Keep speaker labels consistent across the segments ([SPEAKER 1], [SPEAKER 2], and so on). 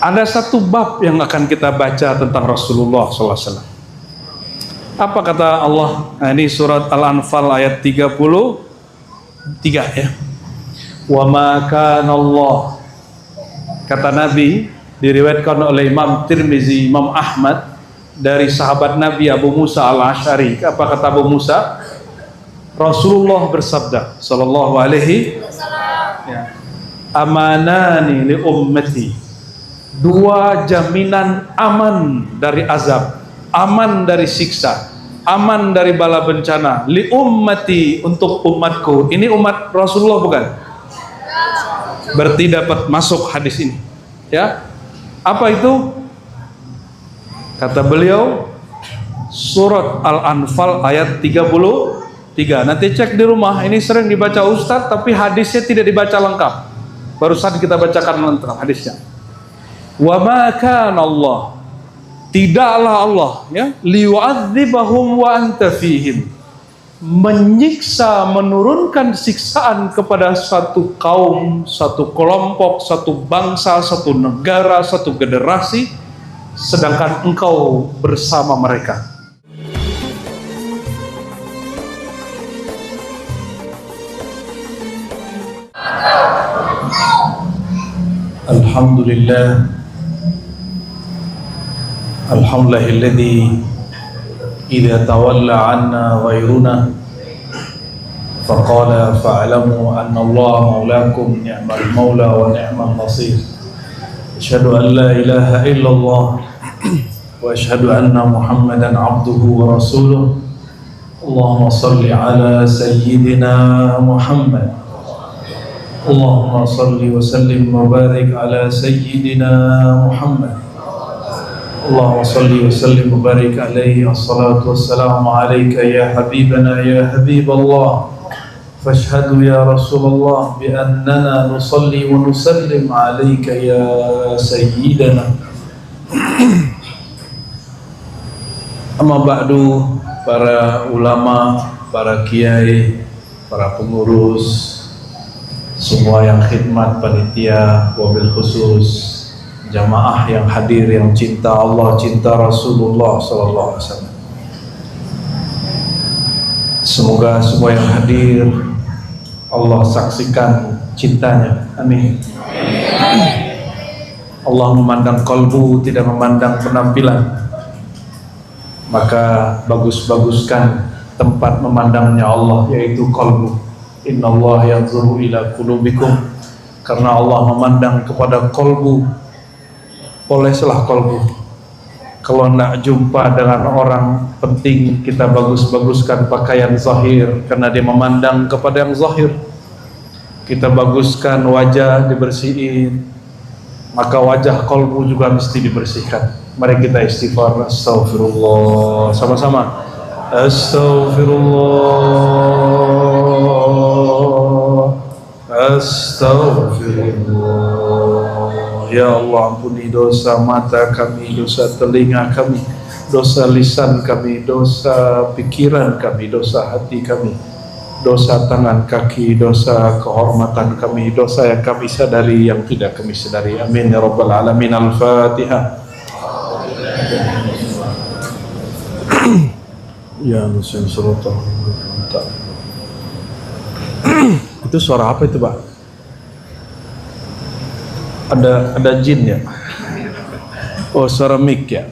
[SPEAKER 1] Ada satu bab yang akan kita baca tentang Rasulullah SAW. Apa kata Allah? Nah, ini surat Al-Anfal ayat 33 ya. Wa ma kana Allah, kata Nabi, diriwayatkan oleh Imam Tirmizi, Imam Ahmad, dari sahabat Nabi Abu Musa Al-Asy'ari. Apa kata Abu Musa? Rasulullah bersabda sallallahu alaihi ya, amanani li ummati, dua jaminan aman dari azab, aman dari siksa, aman dari bala bencana, li ummati, untuk umatku. Ini umat Rasulullah bukan? Berarti dapat masuk hadis ini ya. Apa itu? Kata beliau, surat Al-Anfal ayat 33. Nanti cek di rumah, ini sering dibaca Ustadz tapi hadisnya tidak dibaca lengkap. Barusan kita bacakan lengkap hadisnya. Wa ma kana Allah, tidaklah Allah ya, liyu'adzibahum wa anta fihim, menyiksa, menurunkan siksaan kepada satu kaum, satu kelompok, satu bangsa, satu negara, satu generasi, sedangkan engkau bersama mereka. Alhamdulillah, alhamdulillahilladzi idza tawalla 'anna ghayruna faqala fa'lamu anna Allah maulakum ni'mal maula wa ni'mal nasir. Asyhadu an la ilaha illallah wa asyhadu anna Muhammadan 'abduhu wa rasuluh. Allahumma shalli 'ala sayyidina Muhammad. Allahumma salli wa sallim wa barik ala sayyidina Muhammad. Allahumma salli wa sallim wa barik alaihi. Assalatu wassalamu alaika ya habibana ya habiballah. Fashhadu ya Rasulullah bi annana nusalli wa nusallim alaika ya sayyidana. Amma ba'du, para ulama, para kiai, para pengurus, semua yang khidmat panitia, wabil khusus jamaah yang hadir, yang cinta Allah, cinta Rasulullah sallallahu alaihi wasallam. Semoga semua yang hadir Allah saksikan cintanya. Amin. Allah memandang qalbu, tidak memandang penampilan. Maka bagus-baguskan tempat memandangnya Allah, yaitu qalbu. Innallaha yanzuru ila qulubikum, karena Allah memandang kepada kolbu. Poleslah kolbu. Kalau nak jumpa dengan orang, penting kita bagus-baguskan pakaian zahir, karena dia memandang kepada yang zahir. Kita baguskan wajah, dibersihin, maka wajah kolbu juga mesti dibersihkan. Mari kita istighfar. Astaghfirullah sama-sama. Astaghfirullah. Ya Allah, ampuni dosa mata kami, dosa telinga kami, dosa lisan kami, dosa pikiran kami, dosa hati kami, dosa tangan kaki, dosa kehormatan kami, dosa yang kami sadari, yang tidak kami sadari. Amin ya rabbal alamin. Al-Fatihah. Ya Muslim Surata. Itu suara apa itu, Pak? Ada jin ya? Oh, suara mic ya?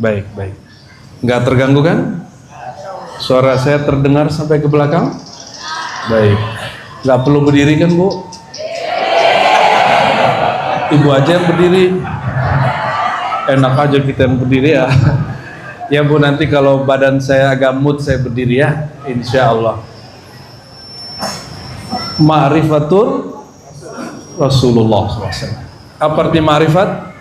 [SPEAKER 1] Baik. Nggak terganggu kan? Suara saya terdengar sampai ke belakang? Baik. Nggak perlu berdiri kan, Bu? Ibu aja yang berdiri. Enak aja kita yang berdiri ya. Ya Bu, nanti kalau badan saya agak mood saya berdiri ya, insya Allah. Ma'rifatul Rasulullah SAW. Apa arti ma'rifat?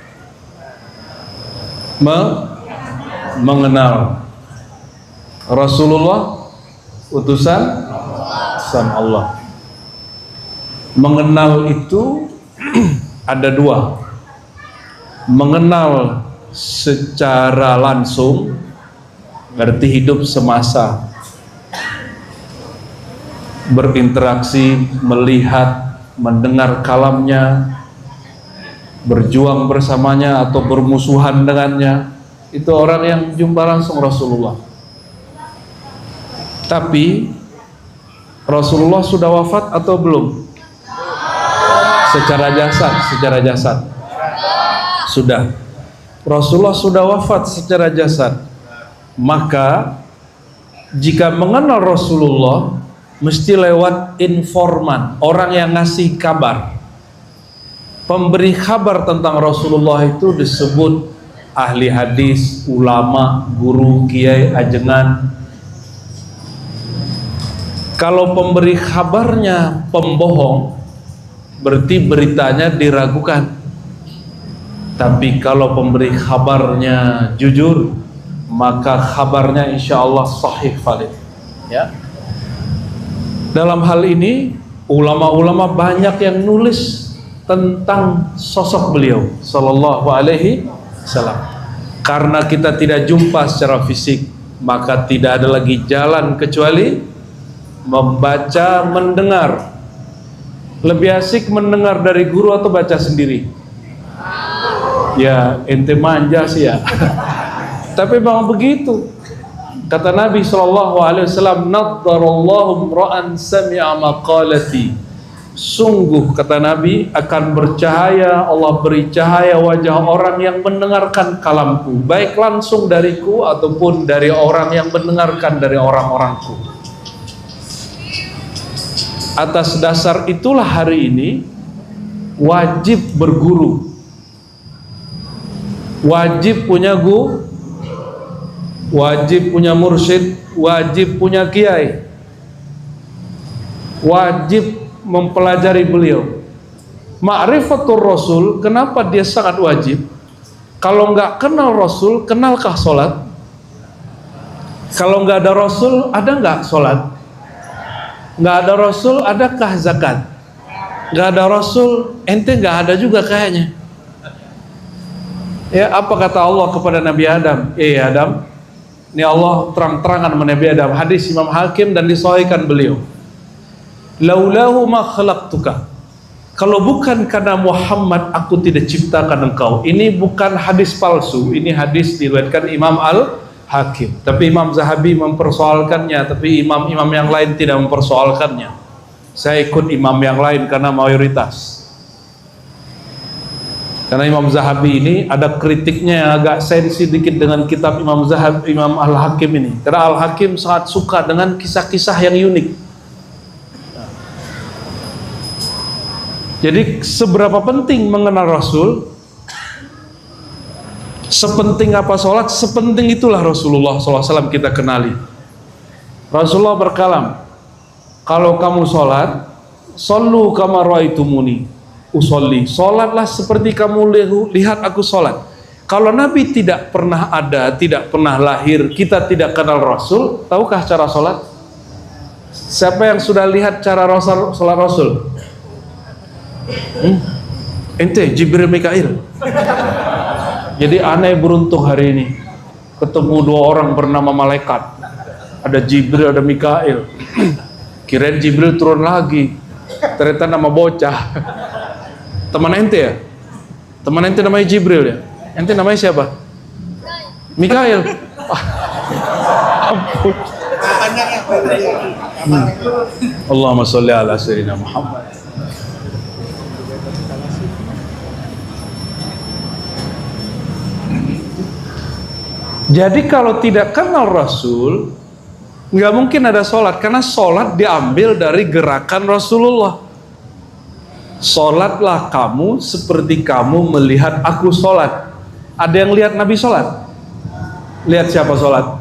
[SPEAKER 1] Mengenal Rasulullah, utusan Allah. Mengenal itu ada dua. Mengenal secara langsung, berarti hidup semasa, berinteraksi, melihat, mendengar kalamnya, berjuang bersamanya atau bermusuhan dengannya. Itu orang yang jumpa langsung Rasulullah. Tapi Rasulullah sudah wafat atau belum? Secara jasad sudah. Rasulullah sudah wafat secara jasad. Maka jika mengenal Rasulullah mesti lewat informan, orang yang ngasih kabar. Pemberi kabar tentang Rasulullah itu disebut ahli hadis, ulama, guru, kiai, ajengan. Kalau pemberi kabarnya pembohong, berarti beritanya diragukan. Tapi kalau pemberi kabarnya jujur, maka kabarnya insya Allah sahih valid. Ya. Dalam hal ini ulama-ulama banyak yang nulis tentang sosok beliau sallallahu alaihi wasallam. Karena kita tidak jumpa secara fisik, maka tidak ada lagi jalan kecuali membaca, mendengar. Lebih asik mendengar dari guru atau baca sendiri? Ya, ente manja sih ya. Tapi memang begitu. Kata Nabi SAW, "Naddarallahu ra'an sami'a maqalati." Sungguh, kata Nabi, akan bercahaya, Allah beri cahaya wajah orang yang mendengarkan kalamku, baik langsung dariku ataupun dari orang yang mendengarkan dari orang-orangku. Atas dasar itulah hari ini wajib berguru, wajib punya guru, wajib punya mursyid, wajib punya kiai, wajib mempelajari beliau. Ma'rifatul Rasul, kenapa dia sangat wajib? Kalau nggak kenal Rasul, kenalkah sholat? Kalau nggak ada Rasul, ada nggak sholat? Nggak ada Rasul, adakah zakat? Nggak ada Rasul, ente nggak ada juga kayaknya. Ya, apa kata Allah kepada Nabi Adam? Adam, ini Allah terang-terangan sama Nabi Adam, hadis Imam Hakim dan disahihkan beliau. Laulahu ma khalaqtuka. Kalau bukan karena Muhammad, aku tidak ciptakan engkau. Ini bukan hadis palsu, ini hadis diriwayatkan Imam Al-Hakim. Tapi Imam Zahabi mempersoalkannya, tapi imam-imam yang lain tidak mempersoalkannya. Saya ikut imam yang lain karena mayoritas. Karena Imam Zahabi ini ada kritiknya yang agak sensi dikit dengan kitab Imam Zahabi, Imam Al-Hakim ini. Karena Al-Hakim sangat suka dengan kisah-kisah yang unik. Jadi seberapa penting mengenal Rasul, sepenting apa sholat, sepenting itulah Rasulullah SAW kita kenali. Rasulullah berkalam, kalau kamu sholat, sallu kama ra'aitumuni usolli, sholatlah seperti kamu lihat aku sholat. Kalau Nabi tidak pernah ada, tidak pernah lahir, kita tidak kenal Rasul, tahukah cara sholat? Siapa yang sudah lihat cara sholat Rasul? Ente Jibril Mikail. Jadi aneh beruntung hari ini ketemu dua orang bernama malaikat, ada Jibril ada Mikail. Kirain Jibril turun lagi, ternyata nama bocah. Teman ente ya? Teman ente namanya Jibril ya? Ente namanya siapa? Mikail. Ampun. Allahumma sholli ala sayyidina Muhammad. Jadi kalau tidak kenal Rasul, nggak mungkin ada sholat, karena sholat diambil dari gerakan Rasulullah. Sholatlah kamu seperti kamu melihat aku sholat. Ada yang lihat Nabi sholat? Lihat siapa sholat?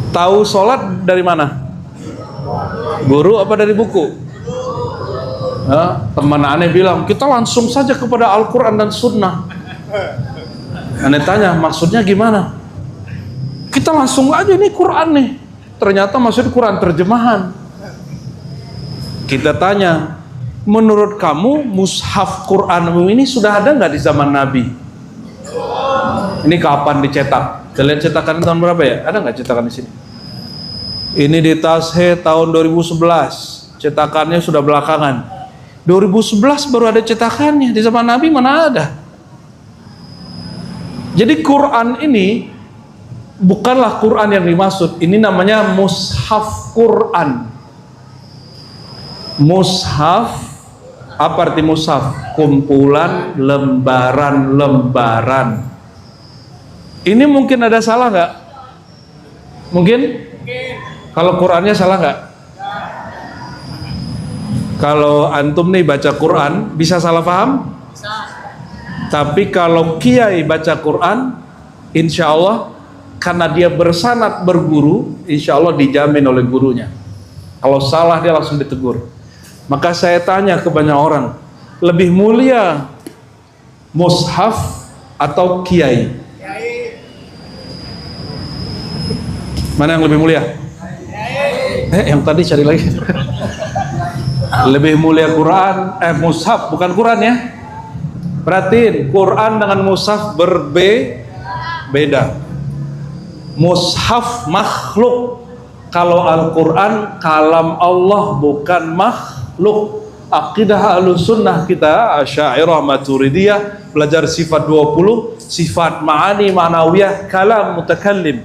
[SPEAKER 1] Tahu sholat dari mana? Guru apa dari buku? Teman aneh bilang, kita langsung saja kepada Al-Quran dan Sunnah. Aneh tanya, maksudnya gimana? Kita langsung aja, nih Quran nih. Ternyata maksudnya Quran terjemahan. Kita tanya, menurut kamu mushaf Quran ini sudah ada nggak di zaman Nabi? Ini kapan dicetak? Kalian cetakan tahun berapa ya? Ada nggak cetakan di sini? Ini di Tashe tahun 2011. Cetakannya sudah belakangan. 2011 baru ada cetakannya, di zaman Nabi mana ada. Jadi Quran ini bukanlah Quran yang dimaksud, ini namanya mushaf Quran. Mushaf, apa arti mushaf? Kumpulan lembaran-lembaran. Ini mungkin ada salah nggak? Mungkin? Kalau Qurannya salah nggak? Kalau antum nih baca Quran bisa salah paham? Bisa. Tapi kalau kiai baca Quran, insya Allah karena dia bersanad berguru, insya Allah dijamin oleh gurunya. Kalau salah dia langsung ditegur. Maka saya tanya ke banyak orang, lebih mulia mushaf atau kiai? Mana yang lebih mulia? Yang tadi cari lagi. Lebih mulia Quran, mushaf bukan Quran ya. Perhatiin, Quran dengan mushaf berbeda. Mushaf makhluk. Kalau Al-Quran kalam Allah, bukan makhluk. Akidah Ahlussunnah kita Asy'ariyah Maturidiyah belajar sifat 20, sifat ma'ani ma'nawiyah, kalam mutakallim.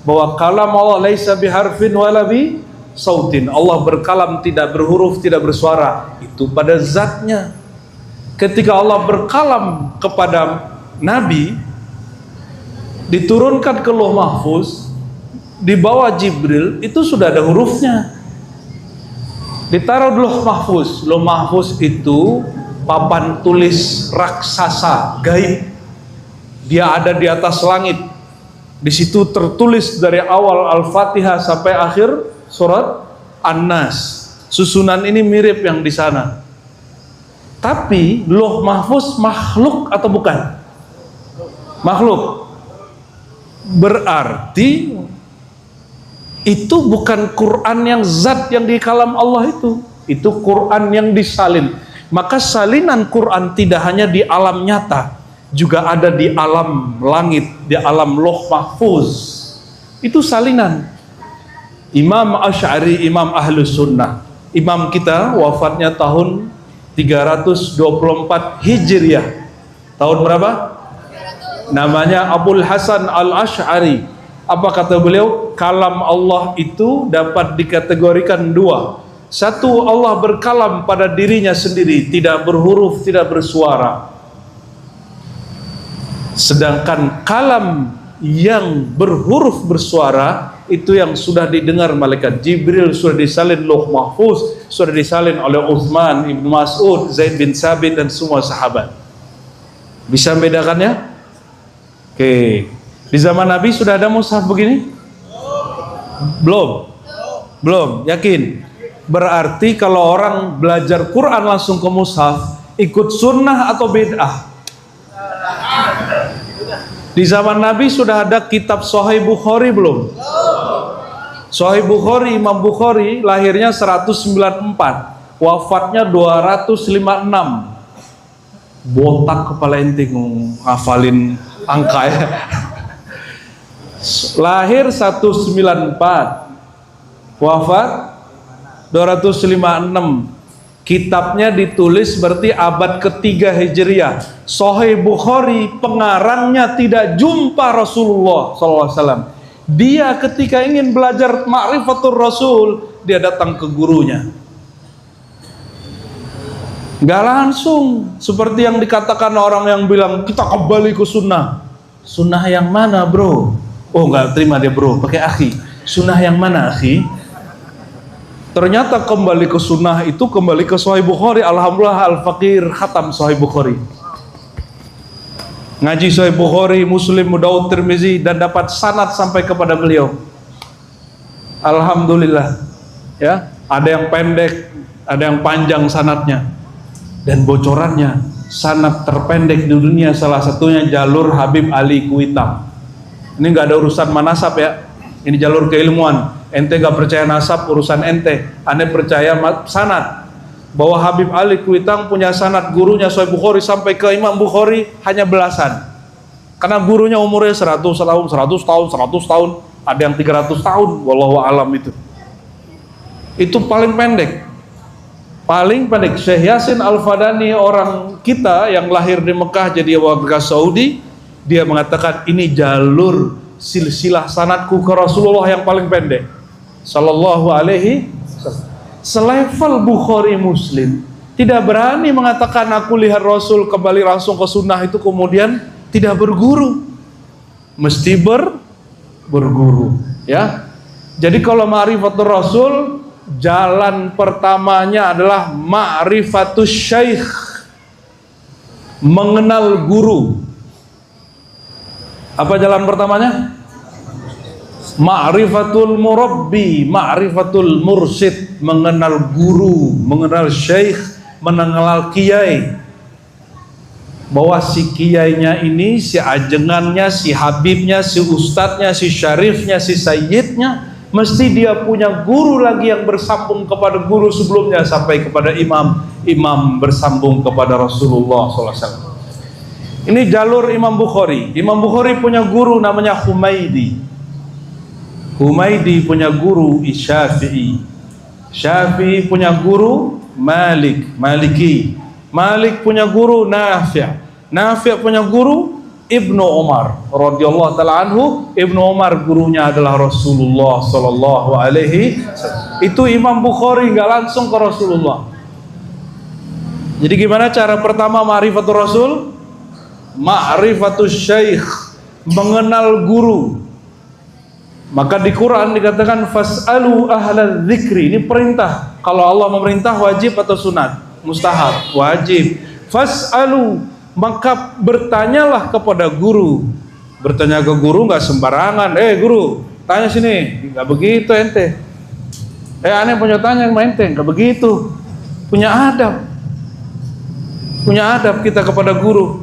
[SPEAKER 1] Bahwa kalam Allah laisa biharfin wala bi sautin. Allah berkalam, tidak berhuruf, tidak bersuara. Itu pada zatnya. Ketika Allah berkalam kepada Nabi, diturunkan ke Lauh Mahfuz, di bawah Jibril, itu sudah ada hurufnya. Ditaruh di Lauh Mahfuz. Lauh Mahfuz itu papan tulis raksasa, gaib. Dia ada di atas langit. Di situ tertulis dari awal Al-Fatihah sampai akhir surat An-Nas. Susunan ini mirip yang di sana. Tapi Lauh Mahfuz makhluk atau bukan? Makhluk. Berarti itu bukan Quran yang zat yang di kalam Allah itu. Itu Quran yang disalin. Maka salinan Quran tidak hanya di alam nyata, juga ada di alam langit, di alam Lauh Mahfuz. Itu salinan. Imam Asy'ari, Imam Ahlus Sunnah, imam kita wafatnya tahun 324 Hijriah. Tahun berapa? Namanya Abul Hasan Al-Asy'ari. Apa kata beliau? Kalam Allah itu dapat dikategorikan dua. Satu, Allah berkalam pada dirinya sendiri, tidak berhuruf, tidak bersuara. Sedangkan kalam yang berhuruf bersuara itu yang sudah didengar malaikat Jibril, sudah disalin Lauh Mahfuz, sudah disalin oleh Utsman Ibn Mas'ud, Zaid bin Sabit dan semua sahabat. Bisa membedakannya? Oke. Di zaman Nabi sudah ada mushaf begini? Belum. Belum, yakin? Berarti kalau orang belajar Quran langsung ke mushaf, ikut sunnah atau bid'ah? Di zaman Nabi sudah ada kitab Sahih Bukhari belum? Sahih Bukhari, Imam Bukhari lahirnya 194, wafatnya 256. Botak kepala ente ngafalin angka ya. Lahir 194, wafat 256. Kitabnya ditulis berarti abad ketiga Hijriah. Sahih Bukhari pengarangnya tidak jumpa Rasulullah SAW. Dia ketika ingin belajar ma'rifatul Rasul, dia datang ke gurunya. Gak langsung seperti yang dikatakan orang yang bilang kita kembali ke sunnah. Sunnah yang mana bro? Oh gak terima dia bro, pakai akhi. Sunnah yang mana akhi? Ternyata kembali ke sunnah itu kembali ke Sahih Bukhari. Alhamdulillah Al-Faqir khatam Sahih Bukhari. Ngaji Sahih Bukhari, Muslim, Daud, Tirmizi dan dapat sanad sampai kepada beliau. Alhamdulillah. Ya, ada yang pendek, ada yang panjang sanadnya. Dan bocorannya, sanad terpendek di dunia salah satunya jalur Habib Ali Kuitang. Ini nggak ada urusan manasab ya. Ini jalur keilmuan. Ente gak percaya nasab urusan ente, ane percaya sanad. Bahwa Habib Ali Kuitang punya sanad gurunya Sahih Bukhari sampai ke Imam Bukhari hanya belasan. Karena gurunya umurnya 100 tahun, 100 tahun, ada yang 300 tahun, wallahu alam itu. Itu paling pendek. Paling pendek. Syekh Yasin Al-Fadani, orang kita yang lahir di Mekah jadi warga Saudi, dia mengatakan ini jalur silsilah sanadku ke Rasulullah yang paling pendek sallallahu alaihi wasallam. Selevel Bukhari Muslim tidak berani mengatakan aku lihat Rasul kembali langsung ke sunnah itu kemudian tidak berguru, mesti berguru ya. Jadi kalau ma'rifatul Rasul, jalan pertamanya adalah ma'rifatus syekh, mengenal guru. Apa jalan pertamanya? Ma'rifatul murabbi, ma'rifatul mursyid, mengenal guru, mengenal syekh, mengenal kiai. Bahwa si kiainya ini, si ajengannya, si habibnya, si ustadznya, si syarifnya, si sayyidnya, mesti dia punya guru lagi yang bersambung kepada guru sebelumnya sampai kepada imam, imam bersambung kepada Rasulullah SAW. Ini jalur Imam Bukhari. Imam Bukhari punya guru namanya Humaidi. Humaidi punya guru Syafi'i. Syafi'i punya guru Maliki. Malik punya guru Nafi'. Nafi' punya guru Ibnu Umar radhiyallahu taala anhu. Ibnu Umar gurunya adalah Rasulullah sallallahu alaihi wasallam. Itu Imam Bukhari nggak langsung ke Rasulullah. Jadi gimana cara pertama ma'rifatul Rasul? Ma'rifatul syekh, mengenal guru. Maka di Quran dikatakan fas'alu ahlal dzikri. Ini perintah. Kalau Allah memerintah wajib atau sunat? Mustahab, wajib. Fas'alu, maka bertanyalah kepada guru. Bertanya ke guru nggak sembarangan. Guru, tanya sini. Nggak begitu ente. Aneh punya tanya sama ente. Nggak begitu. Punya adab. Punya adab kita kepada guru.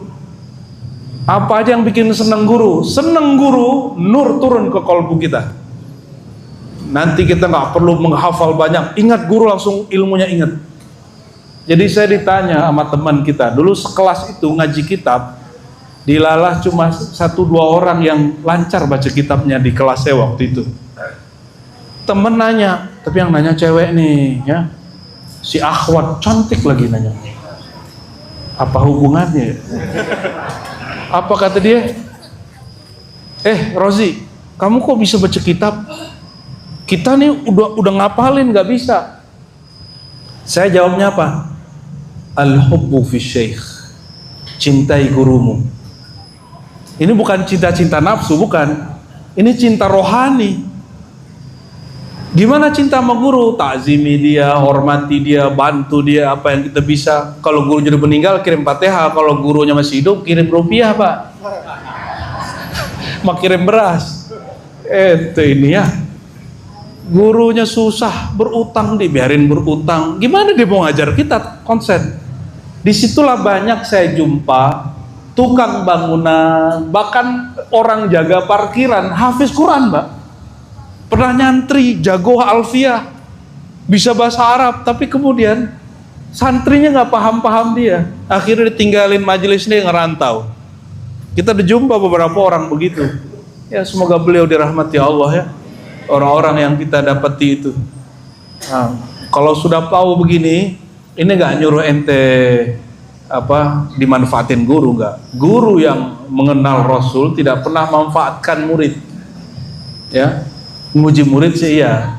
[SPEAKER 1] Apa aja yang bikin senang guru? Senang guru, nur turun ke kalbu kita. Nanti kita nggak perlu menghafal banyak. Ingat guru langsung ilmunya ingat. Jadi saya ditanya sama teman kita, dulu sekelas itu ngaji kitab, dilalah cuma 1-2 orang yang lancar baca kitabnya di kelas saya waktu itu. Temen nanya, tapi yang nanya cewek nih, ya, si akhwat cantik lagi nanya. Apa hubungannya? Apa kata dia? Rozi, kamu kok bisa baca kitab? Kita nih udah ngapalin nggak bisa. Saya jawabnya apa? Al-hubbu fi syekh, cintai gurumu. Ini bukan cinta-cinta nafsu, bukan. Ini cinta rohani. Gimana cinta sama guru? Takzimi dia, hormati dia, bantu dia apa yang kita bisa. Kalau guru jadi meninggal kirim Fatihah, kalau gurunya masih hidup kirim rupiah, Pak. Mau kirim beras. Itu ini ya. Gurunya susah, berutang, dibiarin berutang. Gimana dia mau ngajar kita konsen? Disitulah banyak saya jumpa tukang bangunan, bahkan orang jaga parkiran, hafiz Quran, Mbak. Pernah nyantri, jago alfiah, bisa bahasa Arab, tapi kemudian santrinya nggak paham-paham dia. Akhirnya ditinggalin majelis dia ngerantau. Kita udah jumpa beberapa orang begitu. Ya semoga beliau dirahmati Allah ya. Orang-orang yang kita dapati itu. Nah, kalau sudah tahu begini, ini nggak nyuruh ente dimanfaatin guru, nggak. Guru yang mengenal Rasul tidak pernah manfaatkan murid. Ya, nguji murid sih iya.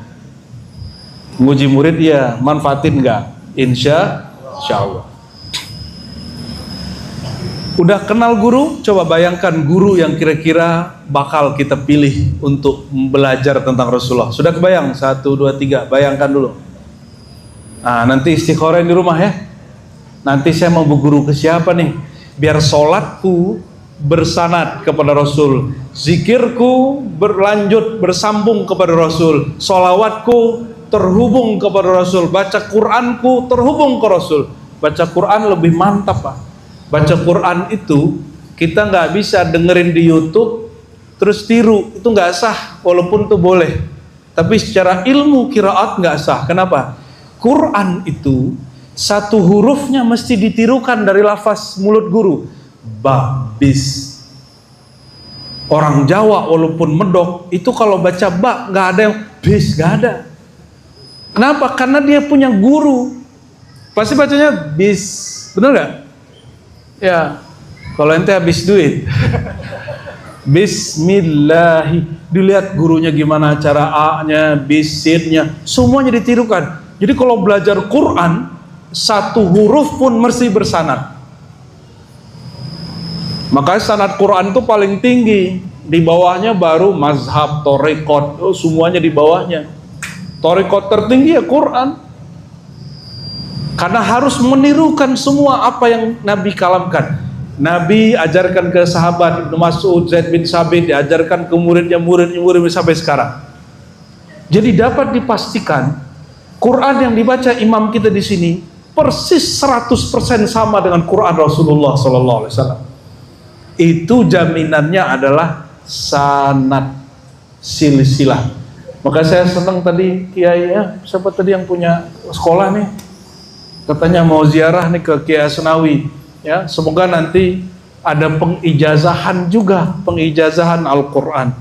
[SPEAKER 1] Nguji murid iya, manfaatin nggak? Insya Allah. Udah kenal guru, coba bayangkan guru yang kira-kira bakal kita pilih untuk belajar tentang Rasulullah. Sudah kebayang? 1, 2, 3, bayangkan dulu. Nah, nanti istikharah di rumah ya. Nanti saya mau berguru ke siapa nih? Biar sholatku bersanad kepada Rasul, zikirku berlanjut bersambung kepada Rasul, sholawatku terhubung kepada Rasul, baca Quranku terhubung ke Rasul. Baca Quran lebih mantap, Pak. Baca Quran itu kita nggak bisa dengerin di YouTube terus tiru, itu nggak sah, walaupun itu boleh. Tapi secara ilmu qiraat nggak sah. Kenapa? Quran itu satu hurufnya mesti ditirukan dari lafaz mulut guru. Babis. Orang Jawa walaupun medok itu kalau baca nggak ada yang bis, nggak ada. Kenapa? Karena dia punya guru. Pasti bacanya bis, bener nggak? Ya, kalau ente habis duit. Bismillahi, dilihat gurunya gimana cara A-nya, bisinnya, semuanya ditirukan. Jadi kalau belajar Quran, satu huruf pun mesti bersanad. Makanya sanad Quran itu paling tinggi. Di bawahnya baru mazhab, thariqat, semuanya di bawahnya. Thariqat tertinggi ya Quran. Karena harus menirukan semua apa yang Nabi kalamkan. Nabi ajarkan ke sahabat Ibnu Mas'ud, Zaid bin Sabit, diajarkan ke muridnya sampai sekarang. Jadi dapat dipastikan Quran yang dibaca imam kita di sini persis 100% sama dengan Quran Rasulullah SAW. Itu jaminannya adalah sanad silsilah. Maka saya senang tadi Kiai ya, siapa tadi yang punya sekolah nih? Katanya mau ziarah nih ke Kiai Asnawi. Ya, semoga nanti ada pengijazahan juga, pengijazahan Al-Quran.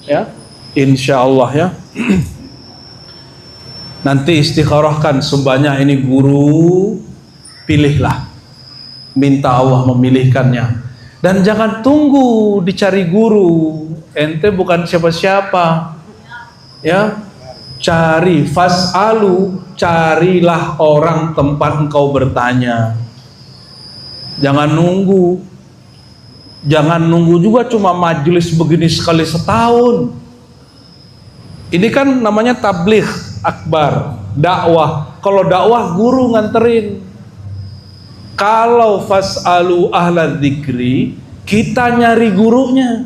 [SPEAKER 1] Ya, insya Allah ya. Nanti istikharahkan sebanyak ini guru, pilihlah. Minta Allah memilihkannya. Dan jangan tunggu dicari guru. Ente bukan siapa-siapa. Ya, cari fas'alu, carilah orang tempat engkau bertanya. Jangan nunggu. Jangan nunggu juga cuma majelis begini sekali setahun. Ini kan namanya tabligh akbar, dakwah. Kalau dakwah guru nganterin. Kalau fas'alu ahla dzikri, kita nyari gurunya.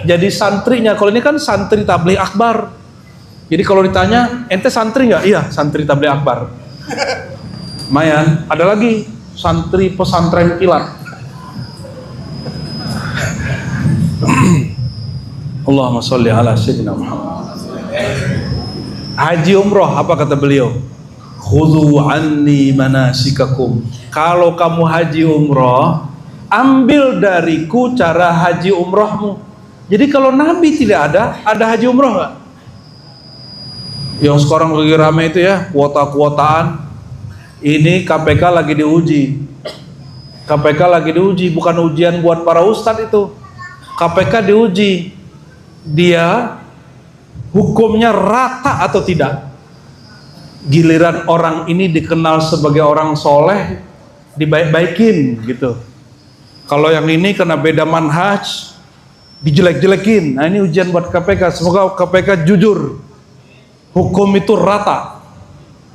[SPEAKER 1] Jadi santrinya. Kalau ini kan santri tabligh akbar. Jadi kalau ditanya, ente santri nggak? Iya, santri tabligh akbar. Lumayan. Ada lagi santri pesantren kilat. Allahumma sholli ala sayyidina Muhammad. Haji umroh, apa kata beliau? Khudhu anni manasikakum. Kalau kamu haji umroh, ambil dariku cara haji umrohmu. Jadi kalau Nabi tidak ada haji umroh nggak? Yang sekarang lagi ramai itu ya, kuota-kuotaan. Ini KPK lagi diuji. KPK lagi diuji, bukan ujian buat para ustadz itu. KPK diuji. Dia hukumnya rata atau tidak. Giliran orang ini dikenal sebagai orang soleh, dibaik-baikin gitu. Kalau yang ini kena beda manhaj, dijelek-jelekin. Nah ini ujian buat KPK. Semoga KPK jujur. Hukum itu rata.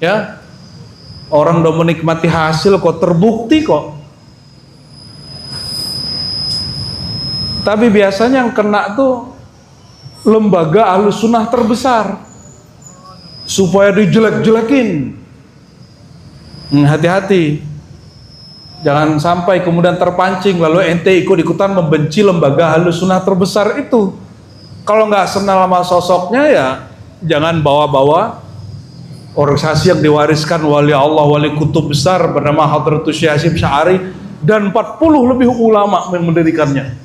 [SPEAKER 1] Ya. Orang udah menikmati hasil kok, terbukti kok. Tapi biasanya yang kena tuh lembaga Ahlus Sunnah terbesar, supaya dijelek-jelekin. Hati-hati, jangan sampai kemudian terpancing lalu ente ikut-ikutan membenci lembaga Ahlus Sunnah terbesar itu. Kalau nggak senang sama sosoknya ya jangan bawa-bawa organisasi yang diwariskan wali Allah, wali kutub besar bernama Hadratus Syekh Hasyim Sya'ari dan 40 lebih ulama yang mendirikannya.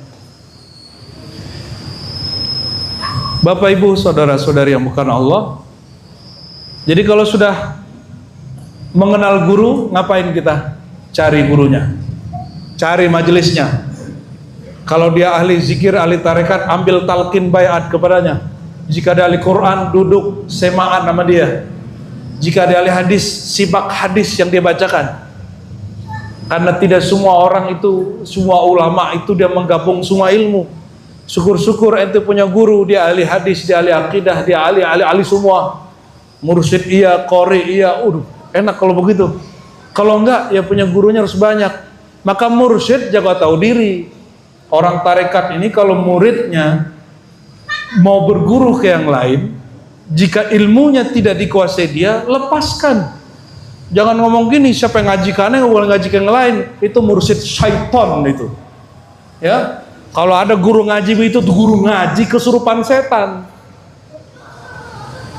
[SPEAKER 1] Bapak Ibu, saudara-saudari yang bukan Allah. Jadi kalau sudah mengenal guru, ngapain kita? Cari gurunya. Cari majelisnya. Kalau dia ahli zikir, ahli tarekat, ambil talqin bayat kepadanya. Jika dia ahli Quran, duduk semaan nama dia. Jika dia ahli hadis, simak hadis yang dia bacakan. Karena tidak semua orang itu, semua ulama itu dia menggabung semua ilmu. Syukur-syukur ente punya guru, dia ahli hadis, dia ahli akidah, dia ahli semua. Mursyid iya, qori iya, enak kalau begitu. Kalau enggak, ya punya gurunya harus banyak. Maka mursyid jaga tahu diri. Orang tarekat ini kalau muridnya mau berguru ke yang lain, jika ilmunya tidak dikuasai dia, lepaskan. Jangan ngomong gini, siapa yang ngaji ke aneh, nggak boleh ngaji ke yang lain. Itu mursyid syaiton itu. Ya, kalau ada guru ngaji itu guru ngaji kesurupan setan.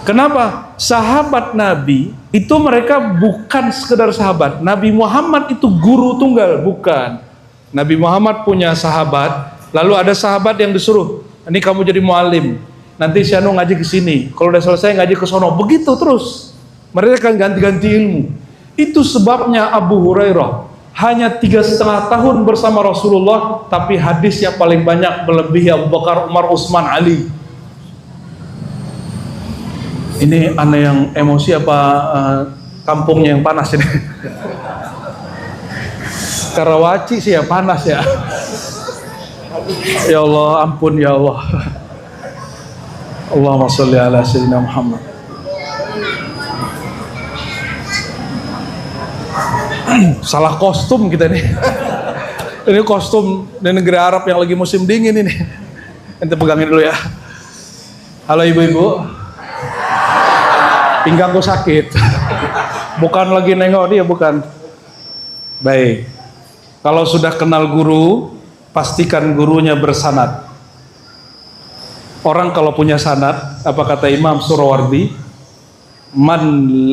[SPEAKER 1] Kenapa? Sahabat Nabi itu mereka bukan sekedar sahabat. Nabi Muhammad itu guru tunggal, bukan. Nabi Muhammad punya sahabat, lalu ada sahabat yang disuruh, ini kamu jadi mualim. Nanti si Anu ngaji ke sini. Kalau udah selesai ngaji ke sono. Begitu terus. Mereka akan ganti-ganti ilmu. Itu sebabnya Abu Hurairah hanya 3,5 tahun bersama Rasulullah, tapi hadis yang paling banyak melebihi Abu Bakar, Umar, Utsman, Ali. Ini aneh yang emosi apa kampungnya yang panas ini? Karawaci sih ya panas ya. Ya Allah, ampun ya Allah. Allahumma sholli ala sayyidina Muhammad. Salah kostum kita nih. Ini kostum di negeri Arab yang lagi musim dingin ini. Ente pegangin dulu ya. Halo ibu-ibu. Pinggangku sakit. Bukan lagi nengok dia, bukan. Baik. Kalau sudah kenal guru, pastikan gurunya bersanad. Orang kalau punya sanad, apa kata Imam Surawardi? Man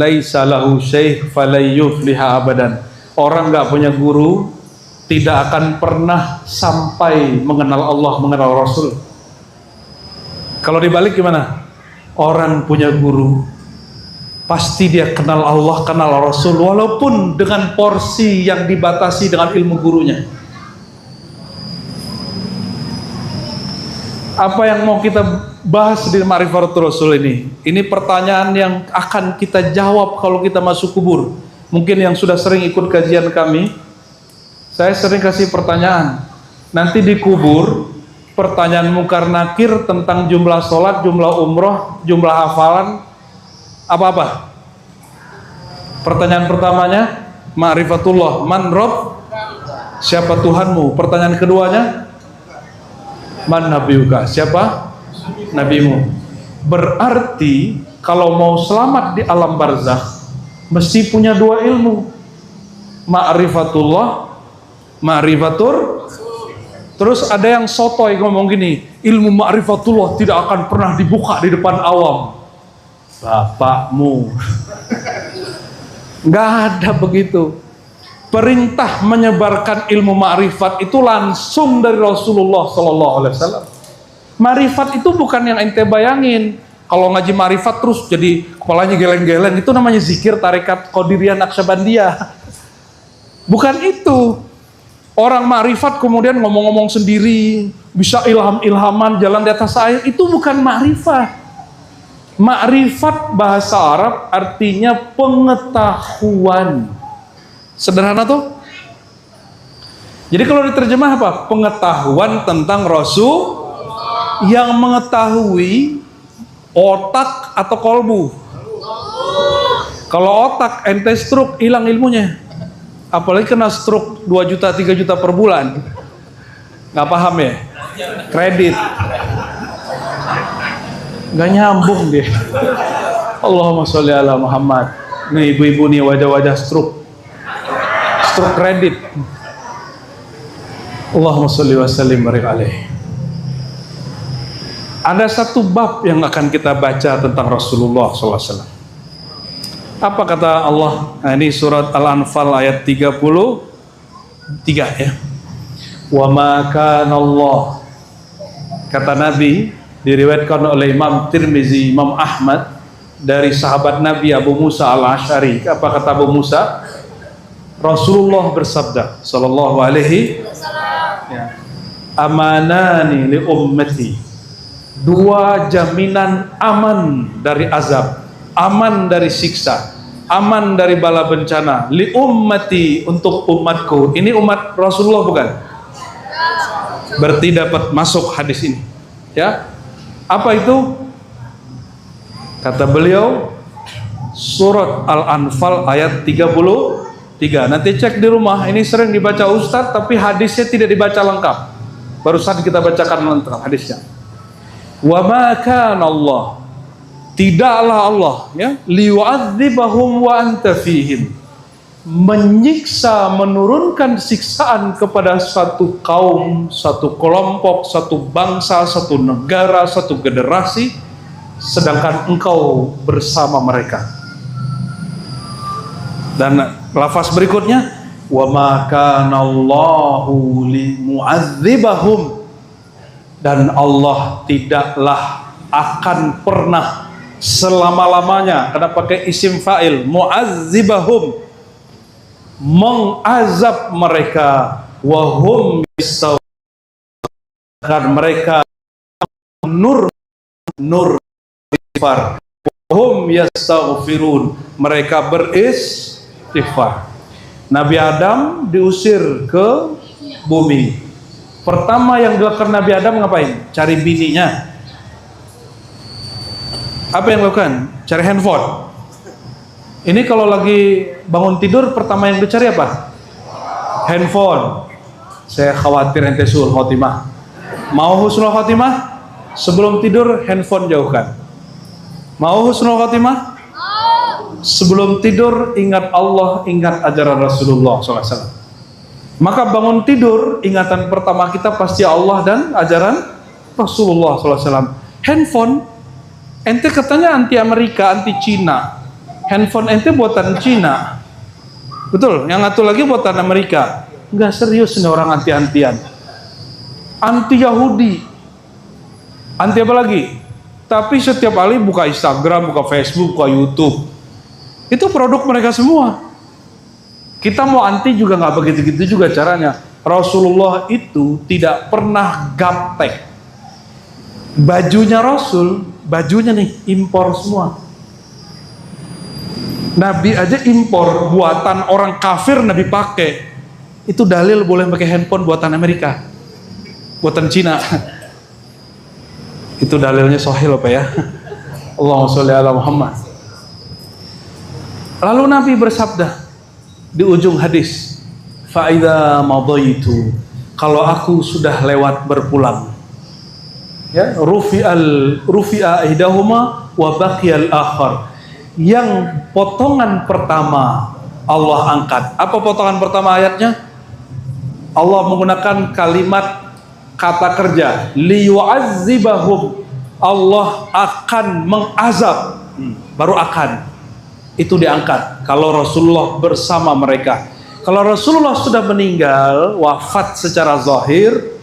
[SPEAKER 1] laisa lahu syekh falayufliha abadan. Orang nggak punya guru tidak akan pernah sampai mengenal Allah, mengenal Rasul. Kalau dibalik gimana? Orang punya guru pasti dia kenal Allah, kenal Rasul, walaupun dengan porsi yang dibatasi dengan ilmu gurunya. Apa yang mau kita bahas di Ma'rifatul Rasul ini? Ini pertanyaan yang akan kita jawab kalau kita masuk kubur. Mungkin yang sudah sering ikut kajian kami, saya sering kasih pertanyaan. Nanti di kubur, pertanyaan mungkar nakir tentang jumlah sholat, jumlah umroh, jumlah hafalan, apa-apa. Pertanyaan pertamanya, Ma'rifatullah, man rob, siapa Tuhanmu? Pertanyaan keduanya, man nabiyuka, siapa nabimu? Berarti kalau mau selamat di alam barzakh mesti punya dua ilmu, ma'rifatullah, ma'rifatur. Terus ada yang sotoy ngomong gini, ilmu ma'rifatullah tidak akan pernah dibuka di depan awam. Bapakmu. Nggak ada begitu. Perintah menyebarkan ilmu ma'rifat itu langsung dari Rasulullah SAW. Ma'rifat itu bukan yang ente bayangin. Kalau ngaji ma'rifat terus jadi kepalanya geleng-geleng, itu namanya zikir tarekat Qadiriyah Naqsyabandiyah. Bukan itu. Orang ma'rifat kemudian ngomong-ngomong sendiri, bisa ilham-ilhaman jalan di atas air, itu bukan ma'rifat. Ma'rifat bahasa Arab artinya pengetahuan. Sederhana tuh. Jadi kalau diterjemah apa? Pengetahuan tentang Rasul yang mengetahui otak atau kolbu. Kalau otak ente stroke, hilang ilmunya. Apalagi kena stroke 2 juta 3 juta per bulan. Nggak paham ya? Kredit. Nggak nyambung dia. Allahumma sholli ala Muhammad. Nih ibu-ibu nih wajah-wajah stroke kredit. Allahumma sholli wa sallim barik alaihi. Ada satu bab yang akan kita baca tentang Rasulullah SAW. Apa kata Allah? Nah, ini surat Al-Anfal ayat 33 ya. Wa ma kana Allah, kata Nabi, diriwayatkan oleh Imam Tirmizi, Imam Ahmad, dari sahabat Nabi Abu Musa Al-Asy'ari. Apa kata Abu Musa? Rasulullah bersabda sallallahu alaihi ya, amanani li ummati, 2 jaminan aman dari azab, aman dari siksa, aman dari bala bencana, li ummati, untuk umatku. Ini umat Rasulullah bukan? Berarti dapat masuk hadis ini ya. Apa itu? Kata beliau, surat Al-Anfal ayat 33. Nanti cek di rumah, ini sering dibaca Ustadz tapi hadisnya tidak dibaca lengkap. Barusan kita bacakan lengkap hadisnya. Wa ma kana Allah, tidaklah Allah ya, liyu'adzibahum wa anta fihim, menyiksa, menurunkan siksaan kepada satu kaum, satu kelompok, satu bangsa, satu negara, satu generasi, sedangkan engkau bersama mereka. Dan lafaz berikutnya, wa ma kana Allahu limu'adzibahum, dan Allah tidaklah akan pernah selama-lamanya, karena pakai isim fa'il, mu'adzibahum, mengazab mereka, wahum yastawfirun, mereka nur istighfar, wahum yastaghfirun, mereka beristighfar. Nabi Adam diusir ke bumi. Pertama yang dilakukan Nabi Adam ngapain? Cari bininya. Apa yang dilakukan? Cari handphone. Ini kalau lagi bangun tidur, pertama yang dicari apa? Handphone. Saya khawatir ente sul khotimah. Mau husnul khotimah? Sebelum tidur, handphone jauhkan. Mau husnul khotimah? Sebelum tidur, ingat Allah, ingat ajaran Rasulullah SAW. Maka bangun tidur, ingatan pertama kita pasti Allah dan ajaran Rasulullah SAW. Handphone, ente katanya anti Amerika, anti Cina. Handphone ente buatan Cina, betul? Yang satu lagi buatan Amerika. Nggak serius nih orang anti-antian, anti Yahudi, anti apa lagi? Tapi setiap kali buka Instagram, buka Facebook, buka YouTube, itu produk mereka semua. Kita mau anti juga nggak begitu-gitu juga caranya. Rasulullah itu tidak pernah gaptek. Bajunya Rasul, bajunya nih impor semua. Nabi aja impor, buatan orang kafir Nabi pakai. Itu dalil boleh pakai handphone buatan Amerika, buatan Cina. Itu dalilnya sahih loh Pak ya. Allahumma sholli ala Muhammad. Lalu Nabi bersabda di ujung hadis, fa idza madaitu, kalau aku sudah lewat berpulang, ya, rufi'a ihdahuma wa baqiyal akhar. Yang potongan pertama Allah angkat. Apa potongan pertama ayatnya? Allah menggunakan kalimat kata kerja, liyu'adzibahum, Allah akan mengazab. Baru akan, itu diangkat kalau Rasulullah bersama mereka. Kalau Rasulullah sudah meninggal, wafat secara zahir,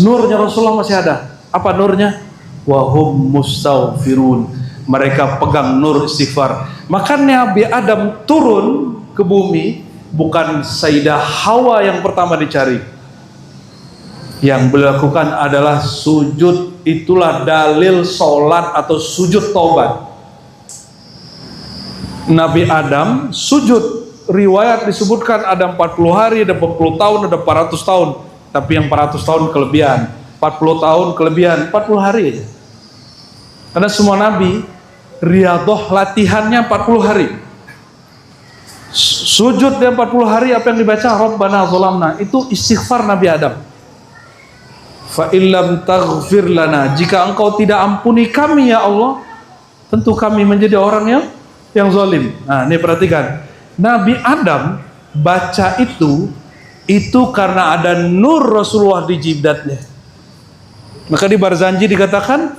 [SPEAKER 1] nurnya Rasulullah masih ada. Apa nurnya? Wahum mustaghfirun, mereka pegang nur istighfar. Makanya Nabi Adam turun ke bumi, bukan Sayyidah Hawa yang pertama dicari. Yang beliau lakukan adalah sujud. Itulah dalil sholat atau sujud taubat. Nabi Adam sujud. Riwayat disebutkan ada 40 hari, ada 40 tahun, ada 400 tahun. Tapi yang 400 tahun kelebihan, 40 tahun kelebihan, 40 hari aja. Karena semua Nabi riyadhah latihannya 40 hari. Sujud dia 40 hari, apa yang dibaca? Rabbana zalamna. Itu istighfar Nabi Adam. Fa illam taghfir lana, jika engkau tidak ampuni kami ya Allah, tentu kami menjadi orang yang zalim. Nah, ini perhatikan. Nabi Adam baca itu karena ada nur Rasulullah di jidatnya. Maka di Barzanji dikatakan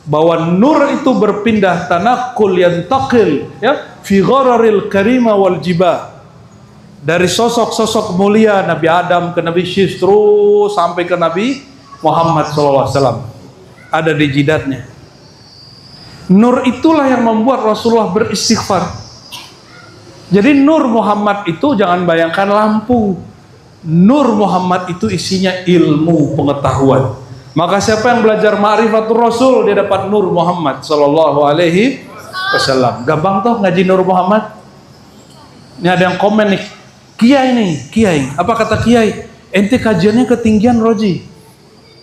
[SPEAKER 1] bahwa nur itu berpindah, tanakul yantaqil, ya, fi ghararil karima wal jibah, dari sosok-sosok mulia Nabi Adam ke Nabi Syis, terus sampai ke Nabi Muhammad SAW, ada di jidatnya. Nur itulah yang membuat Rasulullah beristighfar. Jadi nur Muhammad itu jangan bayangkan lampu. Nur Muhammad itu isinya ilmu, pengetahuan. Maka siapa yang belajar ma'rifatul Rasul, dia dapat nur Muhammad sallallahu alaihi wasallam. Gampang toh ngaji nur Muhammad. Ini ada yang komen nih, Kiai. Apa kata Kiai? Ente kajiannya ketinggian Roji.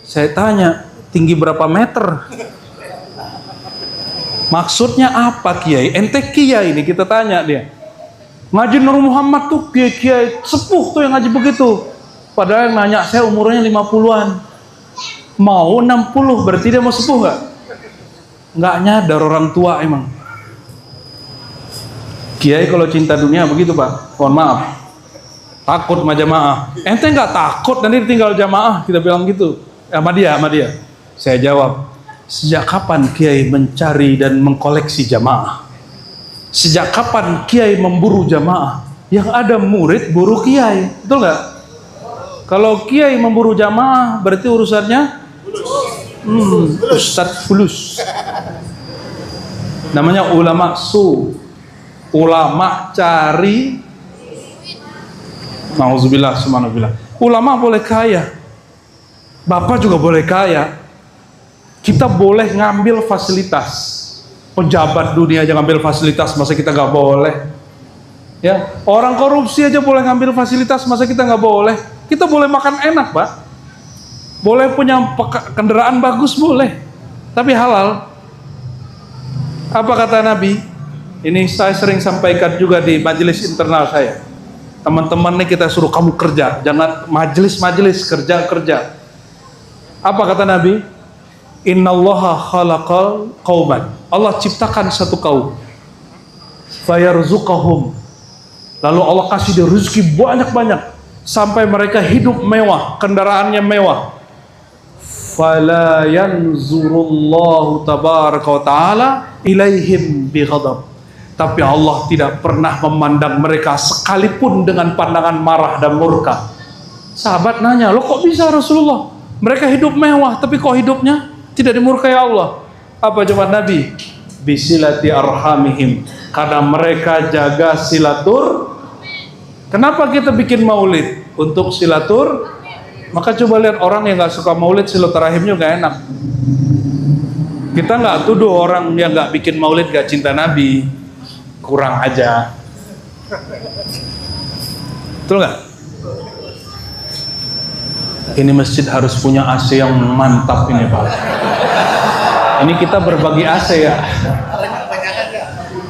[SPEAKER 1] Saya tanya, tinggi berapa meter? Maksudnya apa Kiai? Ente Kiai nih, kita tanya dia. Ngaji nur Muhammad tuh Kiai sepuh tuh yang ngaji begitu. Padahal yang nanya saya umurnya 50-an. Mau 60, berarti dia mau sepuh gak? Nggak nyadar orang tua emang. Kiai kalau cinta dunia begitu Pak, mohon maaf, takut sama jamaah. Ente nggak takut nanti tinggal jamaah, kita bilang gitu sama dia. Saya jawab, sejak kapan Kiai mencari dan mengkoleksi jamaah? Sejak kapan Kiai memburu jamaah? Yang ada murid buru Kiai, betul nggak? Kalau Kiai memburu jamaah berarti urusannya Ustadz Fulus. Namanya ulama su. Ulama cari Nauzubillah, subhanallah. Ulama boleh kaya, bapak juga boleh kaya. Kita boleh ngambil fasilitas. Pejabat dunia aja ngambil fasilitas, masa kita nggak boleh? Ya, orang korupsi aja boleh ngambil fasilitas, masa kita nggak boleh? Kita boleh makan enak, Pak. Boleh punya kendaraan bagus, boleh. Tapi halal. Apa kata Nabi? Ini saya sering sampaikan juga di majelis internal saya. Teman-teman nih kita suruh kamu kerja, jangan majelis kerja. Apa kata Nabi? Innallaha khalaqal qauman. Allah ciptakan satu kaum. Fayarzuqahum. Lalu Allah kasih dia rezeki banyak-banyak sampai mereka hidup mewah, kendaraannya mewah. Fala yanzurullahu tabaraka wa taala ilaihim bighadab. Tapi Allah tidak pernah memandang mereka sekalipun dengan pandangan marah dan murka. Sahabat nanya, "Loh kok bisa Rasulullah? Mereka hidup mewah tapi kok hidupnya tidak dimurkai Allah?" Apa jawaban Nabi? Bisilati arhamihim. Karena mereka jaga silatur. Kenapa kita bikin maulid? Untuk silatur. Maka coba lihat orang yang gak suka maulid, silaturahimnya gak enak. Kita gak tuduh orang yang gak bikin maulid gak cinta Nabi. Kurang aja. Betul gak? Ini masjid harus punya AC yang mantap ini, Pak. Ini kita berbagi AC ya.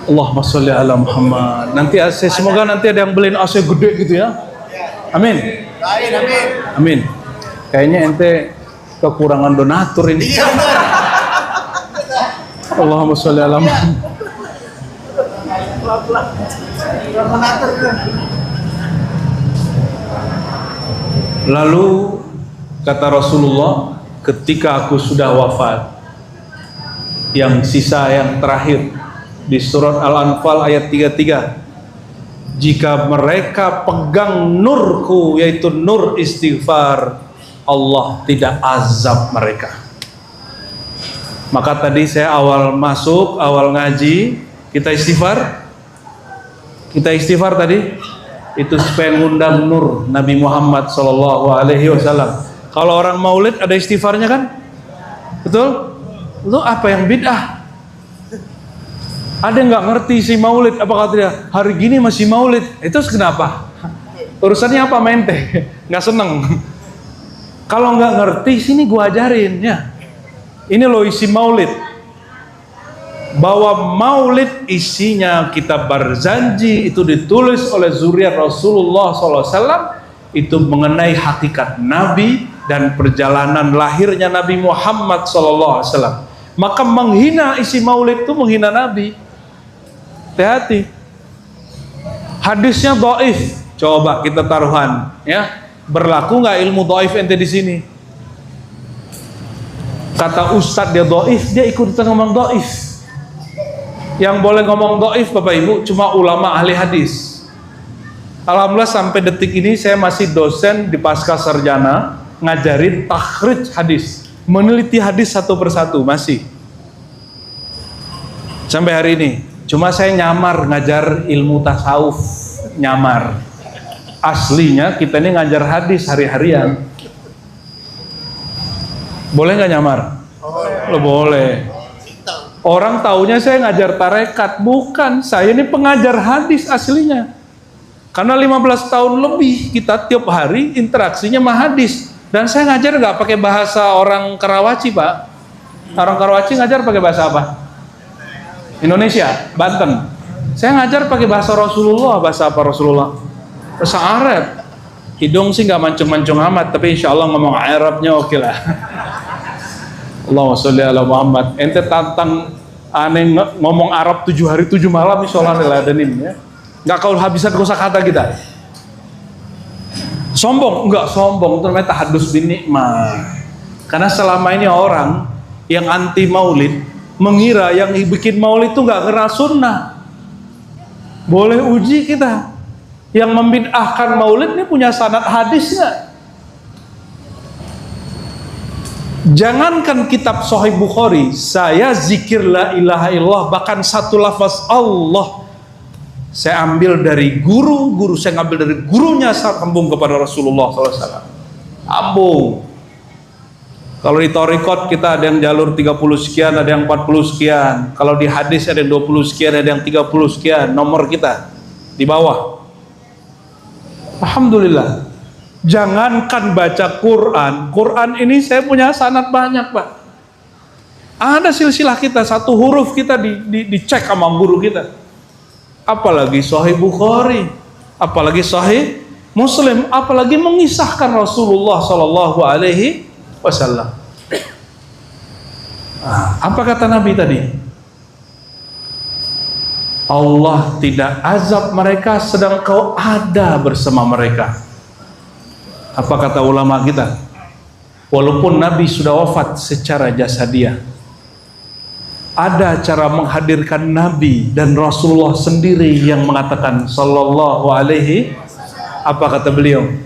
[SPEAKER 1] Allahumma sholli ala Muhammad. Nanti AC, semoga nanti ada yang beliin AC gede gitu ya. Amin. Amin. Kayaknya ente kekurangan donatur ini. Allahumma sholli ala Muhammad. Lalu kata Rasulullah, ketika aku sudah wafat, yang sisa yang terakhir di surat Al-Anfal ayat 33, jika mereka pegang nurku, yaitu nur istighfar, Allah tidak azab mereka. Maka tadi saya awal ngaji, kita istighfar tadi itu supaya ngundang nur Nabi Muhammad SAW. Kalau orang maulid ada istighfarnya kan? Betul? Itu apa yang bid'ah? Ada yang nggak ngerti si maulid, apa kata dia? Hari gini masih maulid. Itu kenapa? Urusannya apa mente? Nggak seneng. Kalau nggak ngerti, sini gua ajarin ya. Ini loh isi maulid. Bahwa maulid isinya kitab Barzanji, itu ditulis oleh zuriat Rasulullah SAW, itu mengenai hakikat Nabi dan perjalanan lahirnya Nabi Muhammad SAW. Maka menghina isi maulid itu menghina Nabi. Hati-hati. Hadisnya dhaif. Coba kita taruhan, ya. Berlaku nggak ilmu dhaif ente di sini? Kata ustadz dia dhaif, dia ikut ngomong dhaif. Yang boleh ngomong dhaif Bapak Ibu cuma ulama ahli hadis. Alhamdulillah sampai detik ini saya masih dosen di pasca sarjana ngajarin takhrij hadis, meneliti hadis satu persatu masih. Sampai hari ini. Cuma saya nyamar ngajar ilmu tasawuf, nyamar. Aslinya kita ini ngajar hadis hari-harian. Boleh nggak nyamar? Lo boleh. Orang taunya saya ngajar tarekat, bukan. Saya ini pengajar hadis aslinya. Karena 15 tahun lebih kita tiap hari interaksinya sama hadis. Dan saya ngajar nggak pakai bahasa orang Karawaci, Pak. Orang Karawaci ngajar pakai bahasa apa? Indonesia, Banten. Saya ngajar pakai bahasa Rasulullah. Bahasa apa Rasulullah? Bahasa Arab. Hidung sih nggak mancung-mancung amat, tapi insya Allah ngomong Arabnya oke lah. Allahumma sholli ala Muhammad. Ente tantang aneh ngomong Arab 7 hari 7 malam insyaallah diladenin ya. Enggak kau habisan kosakata kita. Sombong? Enggak sombong, itu namanya tahadus bin nikmah. Karena selama ini orang yang anti maulid mengira yang bikin maulid itu enggak kenal sunnah. Boleh uji kita. Yang membid'ahkan maulid ini punya sanad hadis enggak? Jangankan kitab Sahih Bukhari, saya zikir la ilaha illallah, bahkan satu lafaz Allah Saya ambil dari guru saya ngambil dari gurunya, sambung kepada Rasulullah SAW. Sambung. Kalau di Thariqat kita ada yang jalur 30 sekian, ada yang 40 sekian. Kalau di hadis ada yang 20 sekian, ada yang 30 sekian. Nomor kita di bawah. Alhamdulillah. Jangankan baca Quran. Quran ini saya punya sanad banyak, Pak. Ada silsilah kita, satu huruf kita dicek sama guru kita. Apalagi Sahih Bukhari, apalagi Sahih Muslim, apalagi mengisahkan Rasulullah Sallallahu Alaihi Wasallam. Apa kata Nabi tadi? Allah tidak azab mereka sedang kau ada bersama mereka. Apa kata ulama kita? Walaupun Nabi sudah wafat secara jasadiah, ada cara menghadirkan Nabi dan Rasulullah sendiri yang mengatakan Sallallahu Alaihi. Apa kata beliau?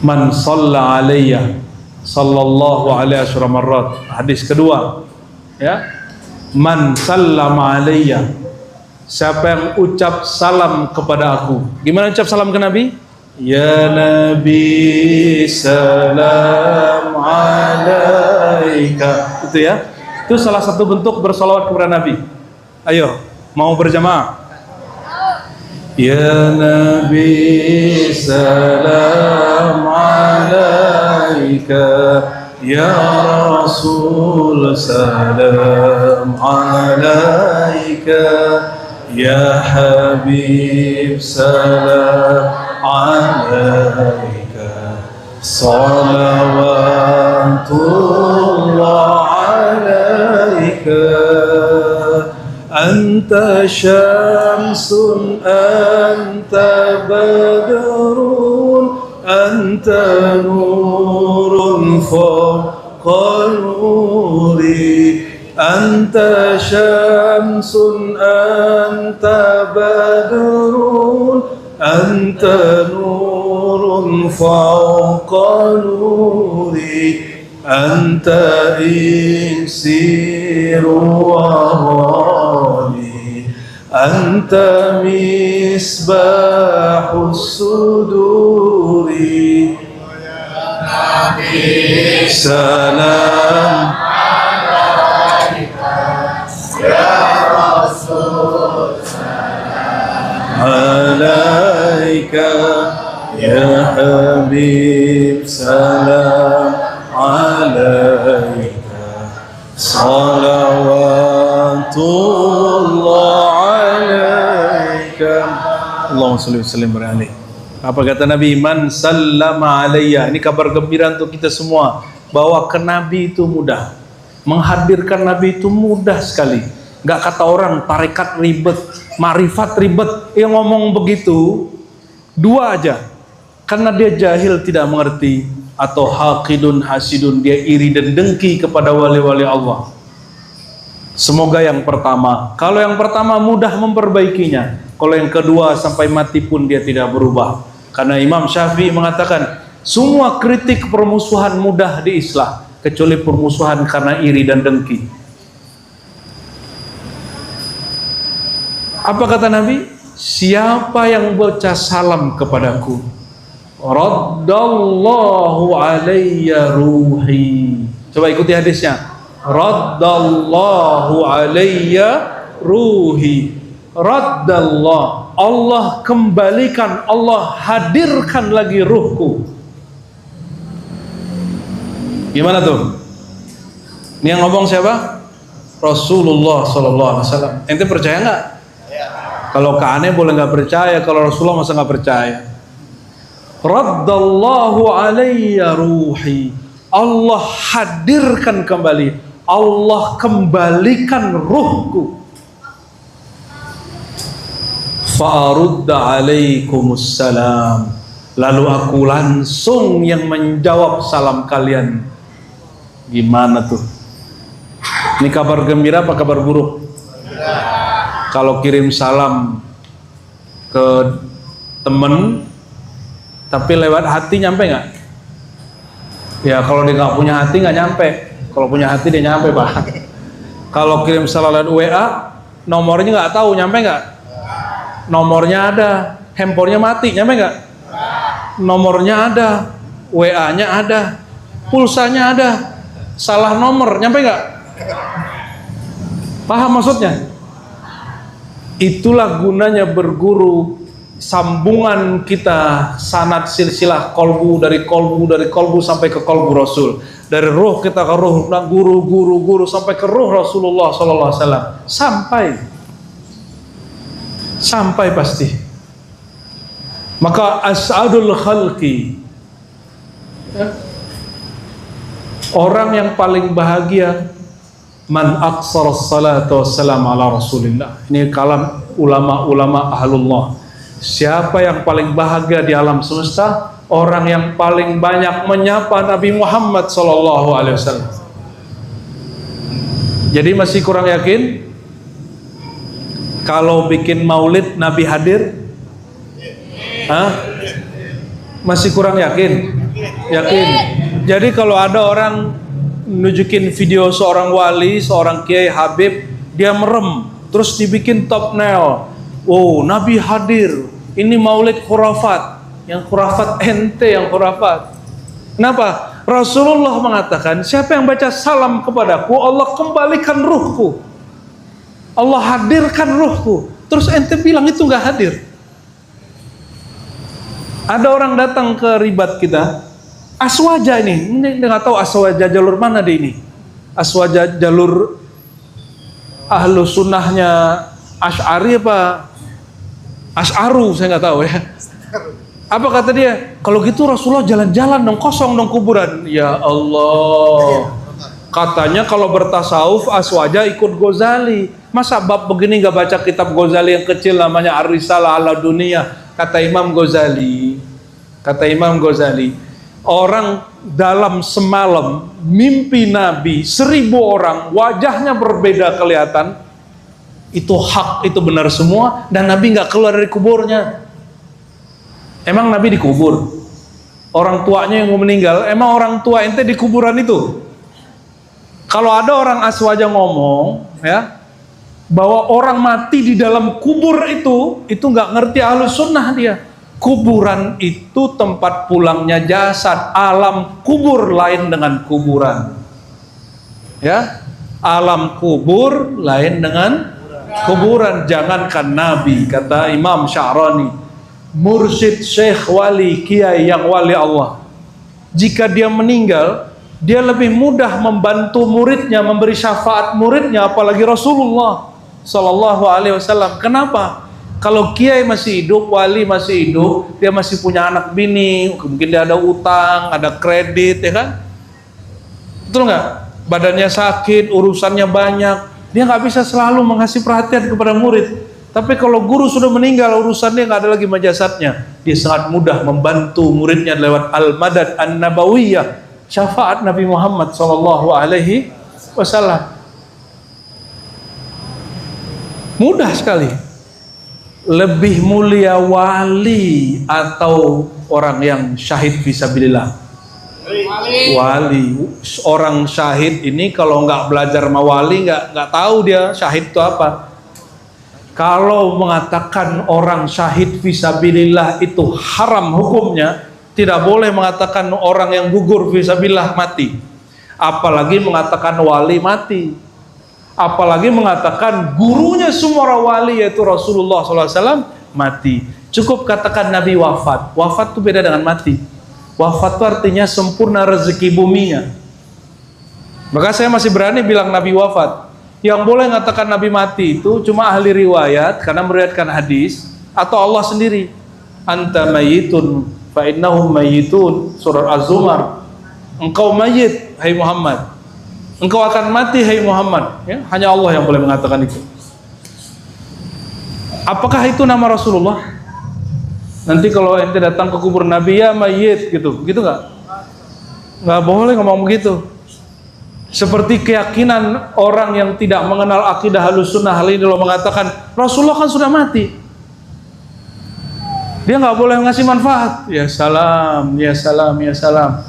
[SPEAKER 1] Man shalla alayya sallallahu alaihi wasallam. Hadis kedua, ya. Man sallama alayya, siapa yang ucap salam kepada aku. Gimana ucap salam ke Nabi? Ya Nabi salam alaika. Itu ya. Itu salah satu bentuk bersolawat kepada Nabi. Ayo, mau berjamaah? Ya Nabi salam alaika, ya Rasul salam alaika, ya Habib salam alaika, salawatullah alaika. Anta syamsun, anta badrun, anta nurun fawqa nuri. Anta syamsun, anta badrun, anta nurun fawqa nuri. Anta insiru wahani, anta misbahus suduri. Nabi salam alaika, ya Rasul salam alaika, ya Habib salam alaika, salawatullah alaika. Allahumma sholli wa sallim alaihi. Apa kata Nabi? Man sallama alayya. Ini kabar gembira untuk kita semua, bahwa ke Nabi itu mudah, menghadirkan Nabi itu mudah sekali. Gak kata orang tarekat ribet, marifat ribet. Yang ngomong begitu dua aja, karena dia jahil, tidak mengerti, atau haqidun hasidun, dia iri dan dengki kepada wali-wali Allah. Semoga yang pertama, kalau yang pertama mudah memperbaikinya, kalau yang kedua sampai mati pun dia tidak berubah. Karena Imam Syafi'i mengatakan semua kritik permusuhan mudah diislah, kecuali permusuhan karena iri dan dengki. Apa kata Nabi? Siapa yang baca salam kepadaku, raddallahu alayya ruhi. Coba ikuti hadisnya. Raddallahu alayya ruhi. Raddallah, Allah kembalikan, Allah hadirkan lagi ruhku. Gimana tuh? Ini yang ngomong siapa? Rasulullah sallallahu alaihi wasallam. Ente percaya nggak? Kalau ke aneh boleh nggak percaya, kalau Rasulullah masa nggak percaya? Raddallahu alayya ruhi, Allah hadirkan kembali, Allah kembalikan ruhku. Fa'arudda alaikumussalam, lalu aku langsung yang menjawab salam kalian. Gimana tuh? Ini kabar gembira apa kabar buruk? Kalau kirim salam ke temen tapi lewat hati, nyampe nggak? Ya kalau dia nggak punya hati nggak nyampe. Kalau punya hati dia nyampe, Pak. Kalau kirim salam lewat WA, nomornya nggak tahu, nyampe nggak? nomornya ada, handphonenya mati, nyampe nggak? Nomornya ada, WA-nya ada, pulsanya ada, salah nomor, nyampe nggak? Paham maksudnya? Itulah gunanya berguru, sambungan kita, sanad silsilah kolbu dari kolbu sampai ke kolbu Rasul, dari ruh kita ke ruh, guru sampai ke ruh Rasulullah Sallallahu Alaihi Wasallam, sampai pasti. Maka as'adul khalqi, orang yang paling bahagia, man aqsara salatu wassalam ala Rasulillah. Ini kalam ulama-ulama ahlullah. Siapa yang paling bahagia di alam semesta? Orang yang paling banyak menyapa Nabi Muhammad sallallahu alaihi wasallam. Jadi masih kurang yakin? Kalau bikin maulid Nabi hadir? Hah? Masih kurang yakin? Yakin. Jadi kalau ada orang nunjukin video seorang wali, seorang kiai habib, dia merem, terus dibikin thumbnail. Oh, Nabi hadir. Ini maulid khurafat. Yang khurafat ente yang khurafat. Kenapa? Rasulullah mengatakan, siapa yang baca salam kepadaku, Allah kembalikan ruhku. Allah hadirkan ruhku. Terus ente bilang itu nggak hadir. Ada orang datang ke ribat kita, aswaja ini nggak tahu aswaja jalur mana deh ini. Aswaja jalur ahlu sunnahnya Asy'ari apa Asy'aru, saya nggak tahu ya. Apa kata dia? Kalau gitu Rasulullah jalan-jalan dong, kosong dong kuburan. Ya Allah. Katanya kalau bertasawuf aswaja ikut Ghazali. Masa bab begini nggak baca kitab Ghazali yang kecil namanya Ar-Risalah ala Dunia? Kata Imam Ghazali, orang dalam semalam mimpi Nabi 1000 orang, wajahnya berbeda kelihatan. Itu hak, itu benar semua, dan Nabi nggak keluar dari kuburnya. Emang Nabi dikubur? Orang tuanya yang mau meninggal, emang orang tua ente di kuburan itu? Kalau ada orang aswaja ngomong, ya, bahwa orang mati di dalam kubur itu nggak ngerti ahlus sunnah dia. Kuburan itu tempat pulangnya jasad. Alam kubur lain dengan kuburan. Ya, alam kubur lain dengan kuburan. Jangankan Nabi, kata Imam Sya'rani, mursyid, syekh, wali, kiai yang wali Allah, jika dia meninggal, dia lebih mudah membantu muridnya, memberi syafaat muridnya, apalagi Rasulullah Sallallahu Alaihi Wasallam. Kenapa? Kalau kiai masih hidup, wali masih hidup, dia masih punya anak bini, mungkin dia ada utang, ada kredit, ya kan? Betul nggak? Badannya sakit, urusannya banyak, dia nggak bisa selalu mengasih perhatian kepada murid. Tapi kalau guru sudah meninggal, urusannya nggak ada lagi sama jasadnya, dia sangat mudah membantu muridnya lewat al-madad an-nabawiyah, syafaat Nabi Muhammad Sallallahu Alaihi Wasallam. Mudah sekali. Lebih mulia wali atau orang yang syahid fisabilillah? Wali. Orang syahid ini kalau nggak belajar sama wali nggak tahu dia syahid itu apa. Kalau mengatakan orang syahid fisabilillah itu haram hukumnya, tidak boleh mengatakan orang yang gugur fisabilillah mati. Apalagi mengatakan wali mati. Apalagi mengatakan gurunya semua wali yaitu Rasulullah SAW mati. Cukup katakan Nabi wafat. Wafat itu beda dengan mati. Wafat itu artinya sempurna rezeki buminya. Maka saya masih berani bilang Nabi wafat. Yang boleh mengatakan Nabi mati itu cuma ahli riwayat karena meriwayatkan hadis, atau Allah sendiri. Anta mayitun fa innahum mayitun, surah Az-Zumar. Engkau mayit hai Muhammad, engkau akan mati hai Muhammad, ya? Hanya Allah yang boleh mengatakan itu. Apakah itu nama Rasulullah? Nanti kalau ente datang ke kubur Nabi, ya mayit gitu nggak boleh ngomong begitu. Seperti keyakinan orang yang tidak mengenal akidah Ahlussunnah hal ini, lo mengatakan Rasulullah kan sudah mati, dia nggak boleh ngasih manfaat. Ya salam, ya salam, ya salam.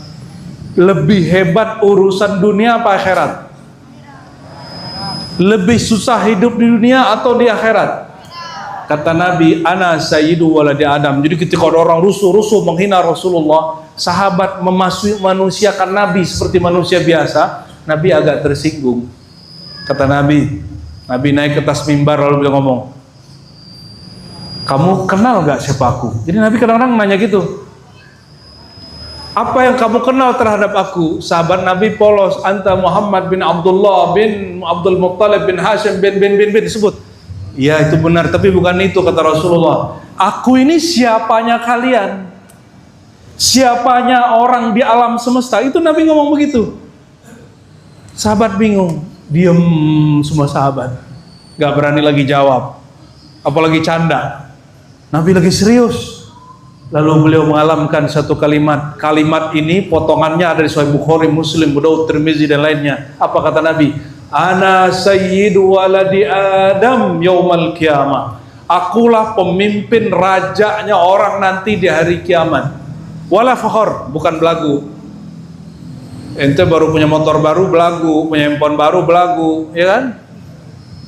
[SPEAKER 1] Lebih hebat urusan dunia apa akhirat? Lebih susah hidup di dunia atau di akhirat? Kata Nabi, ana sayyidu waladi Adam. Jadi ketika ada orang rusuh-rusuh menghina Rasulullah, sahabat memanusiakan Nabi seperti manusia biasa, Nabi agak tersinggung. Kata Nabi naik ke atas mimbar lalu beliau ngomong, kamu kenal gak siapa aku? Jadi Nabi kadang-kadang nanya gitu, apa yang kamu kenal terhadap aku? Sahabat Nabi polos, anta Muhammad bin Abdullah bin Abdul Muttalib bin Hashim bin disebut. Ya itu benar, tapi bukan itu kata Rasulullah. Aku ini siapanya kalian, siapanya orang di alam semesta. Itu Nabi ngomong begitu. Sahabat bingung, diem semua sahabat, gak berani lagi jawab, apalagi canda. Nabi lagi serius. Lalu beliau mengalamkan satu kalimat. Kalimat ini potongannya ada di Sahih Bukhari, Muslim, Abu Daud, Tirmizi dan lainnya. Apa kata Nabi? Ana sayyidu waladi Adam yaumal qiyamah. Akulah pemimpin rajanya orang nanti di hari kiamat. Wala fakhor, bukan belagu. Ente baru punya motor baru belagu, punya handphone baru belagu, ya kan?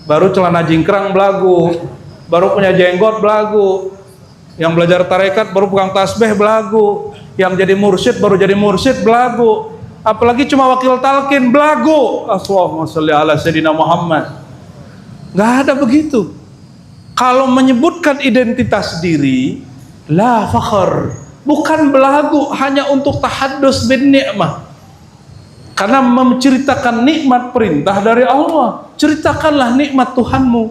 [SPEAKER 1] Baru celana jingkrang belagu, baru punya jenggot belagu. Yang belajar tarekat baru pegang tasbih belagu. Yang jadi mursyid baru jadi mursyid belagu. Apalagi cuma wakil talqin belagu. Allahumma sholli ala sayyidina Muhammad. Nggak ada begitu. Kalau menyebutkan identitas diri, la fakhr, bukan belagu hanya untuk tahaddus bin ni'mah. Karena menceritakan nikmat perintah dari Allah. Ceritakanlah nikmat Tuhanmu.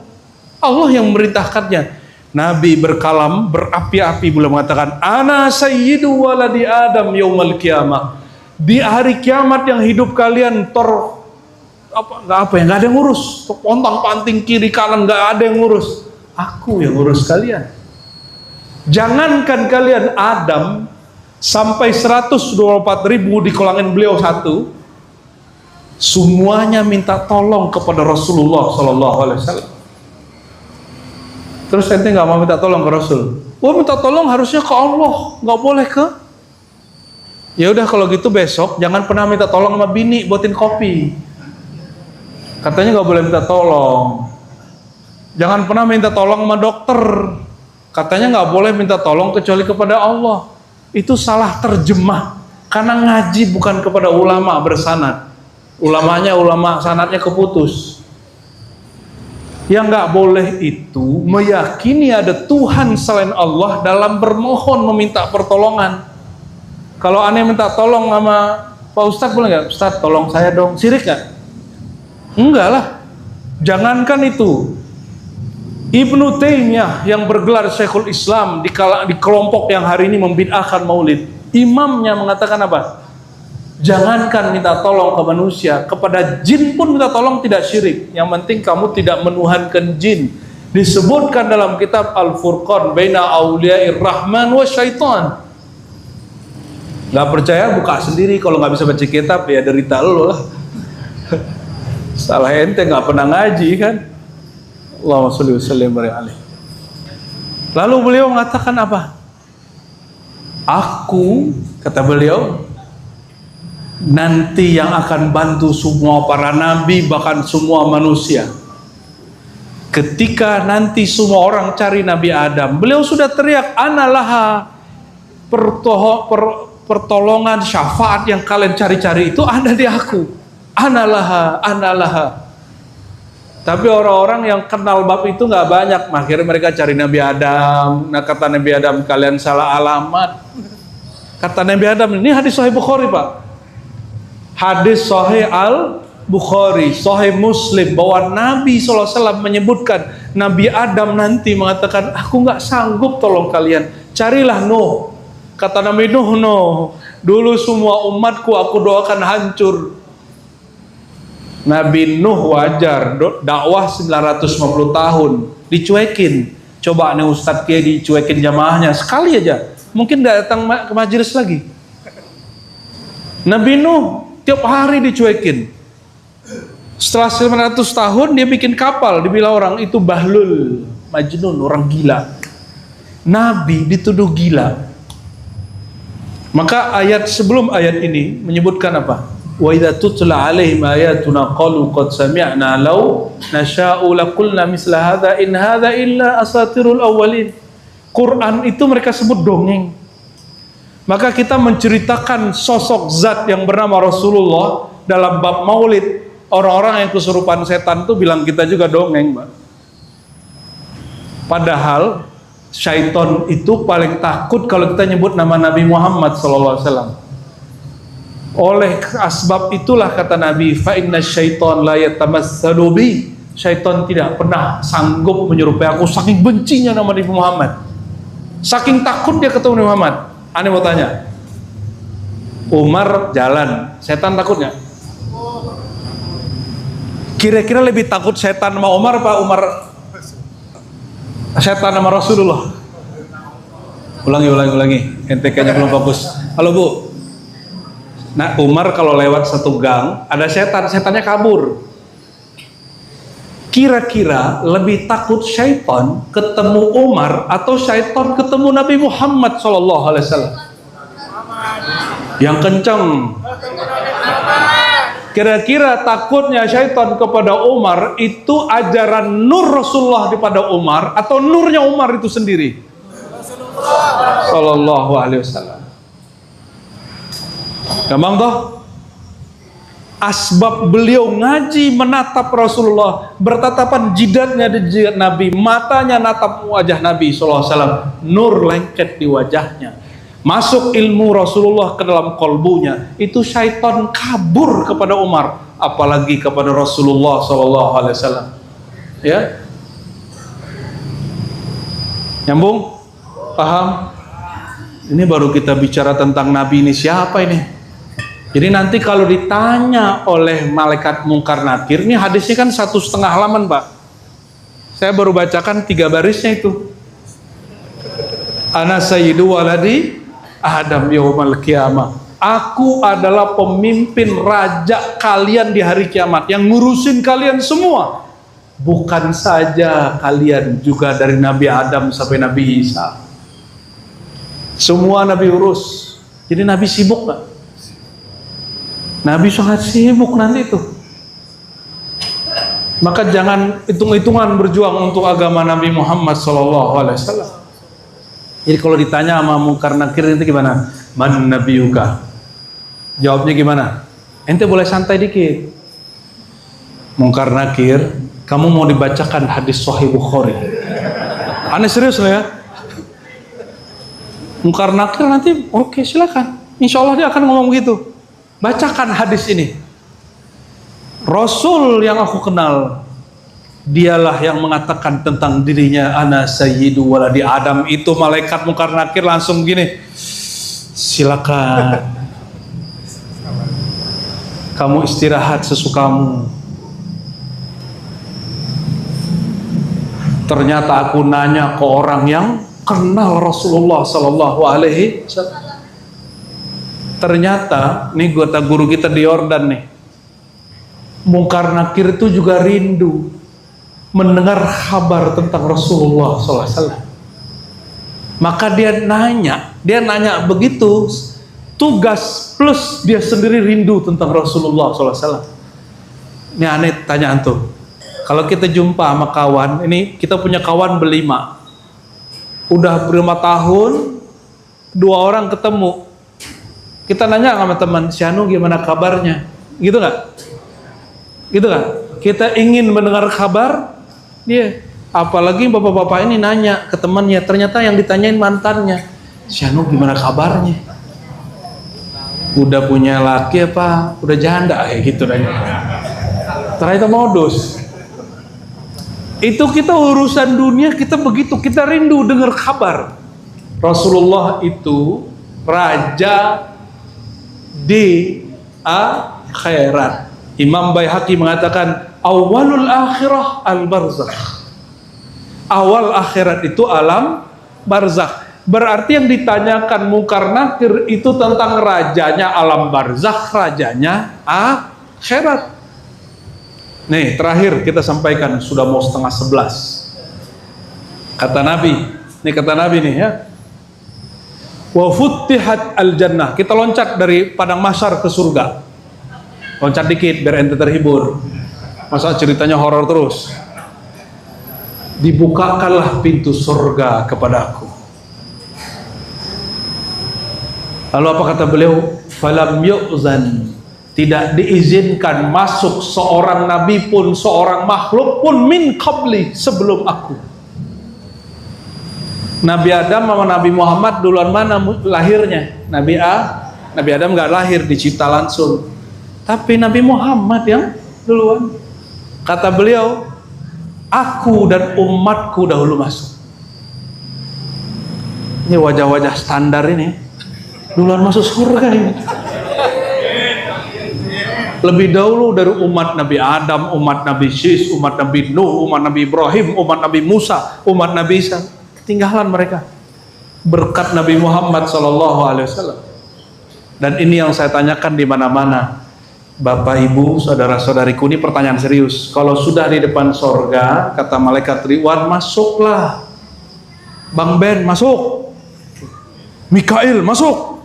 [SPEAKER 1] Allah yang memerintahkannya. Nabi berkalam berapi-api beliau mengatakan, ana sayyidu waladi Adam yaumal qiyamah. Di hari kiamat yang hidup kalian nggak ada yang ngurus, pontang-panting kiri kanan nggak ada yang ngurus, aku yang ngurus kalian. Jangankan kalian Adam sampai 124.000 dikolangin beliau satu, semuanya minta tolong kepada Rasulullah Sallallahu Alaihi Wasallam. Terus ente nggak mau minta tolong ke Rasul? Wah, minta tolong harusnya ke Allah, nggak boleh ke. Ya udah kalau gitu besok jangan pernah minta tolong sama bini buatin kopi. Katanya nggak boleh minta tolong. Jangan pernah minta tolong sama dokter. Katanya nggak boleh minta tolong kecuali kepada Allah. Itu salah terjemah. Karena ngaji bukan kepada ulama bersanad. Ulamanya ulama sanadnya keputus. Yang nggak boleh itu meyakini ada Tuhan selain Allah dalam bermohon meminta pertolongan. Kalau aneh minta tolong sama Pak Ustadz boleh nggak? Ustadz tolong saya dong. Sirik nggak? Enggak lah. Jangankan itu. Ibnu Taimiyah yang bergelar Syekhul Islam di kelompok yang hari ini membid'ahkan maulid, imamnya mengatakan apa? Jangankan minta tolong ke manusia, kepada jin pun minta tolong tidak syirik. Yang penting kamu tidak menuhankan jin. Disebutkan dalam kitab Al-Furqan baina auliya'ir rahman wa syaitan. Gak percaya buka sendiri, kalau nggak bisa baca kitab ya derita lo lah. Salah ente nggak pernah ngaji kan. Allahumma sholli wa sallim alaihi. Lalu beliau mengatakan apa? Aku, kata beliau, nanti yang akan bantu semua para nabi, bahkan semua manusia. Ketika nanti semua orang cari Nabi Adam, beliau sudah teriak, analaha, pertolongan, syafaat yang kalian cari-cari itu ada di aku. Analaha, analaha. Tapi orang-orang yang kenal bab itu nggak banyak. Akhirnya mereka cari Nabi Adam. Nah kata Nabi Adam, kalian salah alamat. Kata Nabi Adam, ini hadis Sahih Bukhari Pak. Hadis Sahih Al-Bukhari, Sahih Muslim, bahwa Nabi SAW menyebutkan Nabi Adam nanti mengatakan, aku nggak sanggup tolong kalian. Carilah Nuh. Kata Nabi Nuh, dulu semua umatku aku doakan hancur. Nabi Nuh wajar dakwah 950 tahun dicuekin. Coba nih Ustadz Kiai dicuekin jamaahnya sekali aja, mungkin gak datang ke majelis lagi. Nabi Nuh tiap hari dicuekin. Setelah 900 tahun dia bikin kapal, dibilang orang itu bahlul, majnun, orang gila. Nabi dituduh gila. Maka ayat sebelum ayat ini menyebutkan apa? Wa idza tutla 'alaihim ayatuna qalu qad sami'na law nasha'u laqulna misla hadza in hadza illa asatirul awwalin. Quran itu mereka sebut dongeng. Maka kita menceritakan sosok zat yang bernama Rasulullah dalam bab Maulid. Orang-orang yang kesurupan setan itu bilang kita juga dongeng, Mbak. Padahal syaitan itu paling takut kalau kita nyebut nama Nabi Muhammad SAW. Oleh asbab itulah kata Nabi, fa inna syaitan la yatamassalu bi. Syaitan tidak pernah sanggup menyerupai aku, saking bencinya nama Nabi Muhammad, saking takut dia ketemu Nabi Muhammad. Aneh mau tanya, Umar jalan, setan takut nggak? Kira-kira lebih takut setan sama Umar apa Umar setan sama Rasulullah? Ulangi. NTK-nya belum fokus. Halo Bu. Nah, Umar kalau lewat satu gang, ada setannya kabur. Kira-kira lebih takut syaitan ketemu Umar atau syaitan ketemu Nabi Muhammad SAW? Yang kencang. Kira-kira takutnya syaitan kepada Umar itu ajaran nur Rasulullah kepada Umar atau nurnya Umar itu sendiri? Sallallahu alaihi wasallam. Gampang toh? Asbab beliau ngaji menatap Rasulullah, bertatapan jidatnya di jidat Nabi, matanya natap wajah Nabi SAW, nur lengket di wajahnya, masuk ilmu Rasulullah ke dalam kolbunya, itu syaitan kabur kepada Umar, apalagi kepada Rasulullah SAW. Ya, nyambung? Paham? Ini baru kita bicara tentang Nabi ini siapa ini. Jadi nanti kalau ditanya oleh malaikat mungkar nakir, ini hadisnya kan 1,5 halaman, Pak. Saya baru bacakan 3 barisnya itu. Ana sayyidu waladi Adam yaumal qiyamah. Aku adalah pemimpin raja kalian di hari kiamat, yang ngurusin kalian semua. Bukan saja kalian, juga dari Nabi Adam sampai Nabi Isa. Semua Nabi urus. Jadi Nabi sibuk nggak? Nabi sangat sibuk nanti itu. Maka jangan hitung-hitungan berjuang untuk agama Nabi Muhammad SAW. Jadi kalau ditanya sama mungkar nakir nanti gimana? Man nabiyuka? Jawabnya gimana? Ente boleh santai dikit. Mungkar nakir, kamu mau dibacakan hadis Sahih Bukhari? Aneh serius loh ya. Mungkar nakir nanti oke, silakan. Insya Allah dia akan ngomong begitu. Bacakan hadis ini. Rasul yang aku kenal, dialah yang mengatakan tentang dirinya, ana sayyidu waladi Adam. Itu malaikat mungkar nakir langsung gini, silakan kamu istirahat sesukamu. Ternyata aku nanya ke orang yang kenal Rasulullah Sallallahu Alaihi Wasallam. Ternyata, nih guru kita di Yordan nih, mungkar nakir itu juga rindu mendengar kabar tentang Rasulullah SAW. Maka dia nanya begitu, tugas plus dia sendiri rindu tentang Rasulullah SAW. Ini aneh, tanya antum. Kalau kita jumpa sama kawan, ini kita punya kawan berlima, udah berlima tahun, 2 orang ketemu. Kita nanya sama teman, si Anu gimana kabarnya? Gitu nggak? Gitu nggak? Kita ingin mendengar kabar dia. Apalagi bapak-bapak ini nanya ke temannya, ternyata yang ditanyain mantannya, si Anu gimana kabarnya? Udah punya laki apa? Udah janda? Gitu nanya. Ternyata modus. Itu kita urusan dunia, kita begitu, kita rindu dengar kabar. Rasulullah itu raja di akhirat. Imam Baihaqi mengatakan awalul akhirah al-barzakh. Awal akhirat itu alam barzakh. Berarti yang ditanyakan mungkar nakir itu tentang rajanya alam barzakh, rajanya akhirat. Nih terakhir kita sampaikan, sudah mau 10:30. Kata Nabi, nih ya. Wa futtihat al-jannah. Kita loncat dari padang mahsyar ke surga. Loncat dikit biar ente terhibur. Masa ceritanya horor terus? Dibukakanlah pintu surga kepadaku. Lalu apa kata beliau? Falam yu'zan, tidak diizinkan masuk seorang nabi pun, seorang makhluk pun min qabli, sebelum aku. Nabi Adam sama Nabi Muhammad duluan mana lahirnya? Nabi Adam nggak lahir, dicipta langsung. Tapi Nabi Muhammad yang duluan. Kata beliau, aku dan umatku dahulu masuk. Ini wajah-wajah standar ini duluan masuk surga ini. Lebih dahulu dari umat Nabi Adam, umat Nabi Syis, umat Nabi Nuh, umat Nabi Ibrahim, umat Nabi Musa, umat Nabi Isa. Ketinggalan mereka berkat Nabi Muhammad SAW. Dan ini yang saya tanyakan di mana-mana, Bapak Ibu, saudara-saudariku, ini pertanyaan serius. Kalau sudah di depan sorga, kata malaikat Ridwan, masuklah. Bang Ben masuk, Mikail masuk.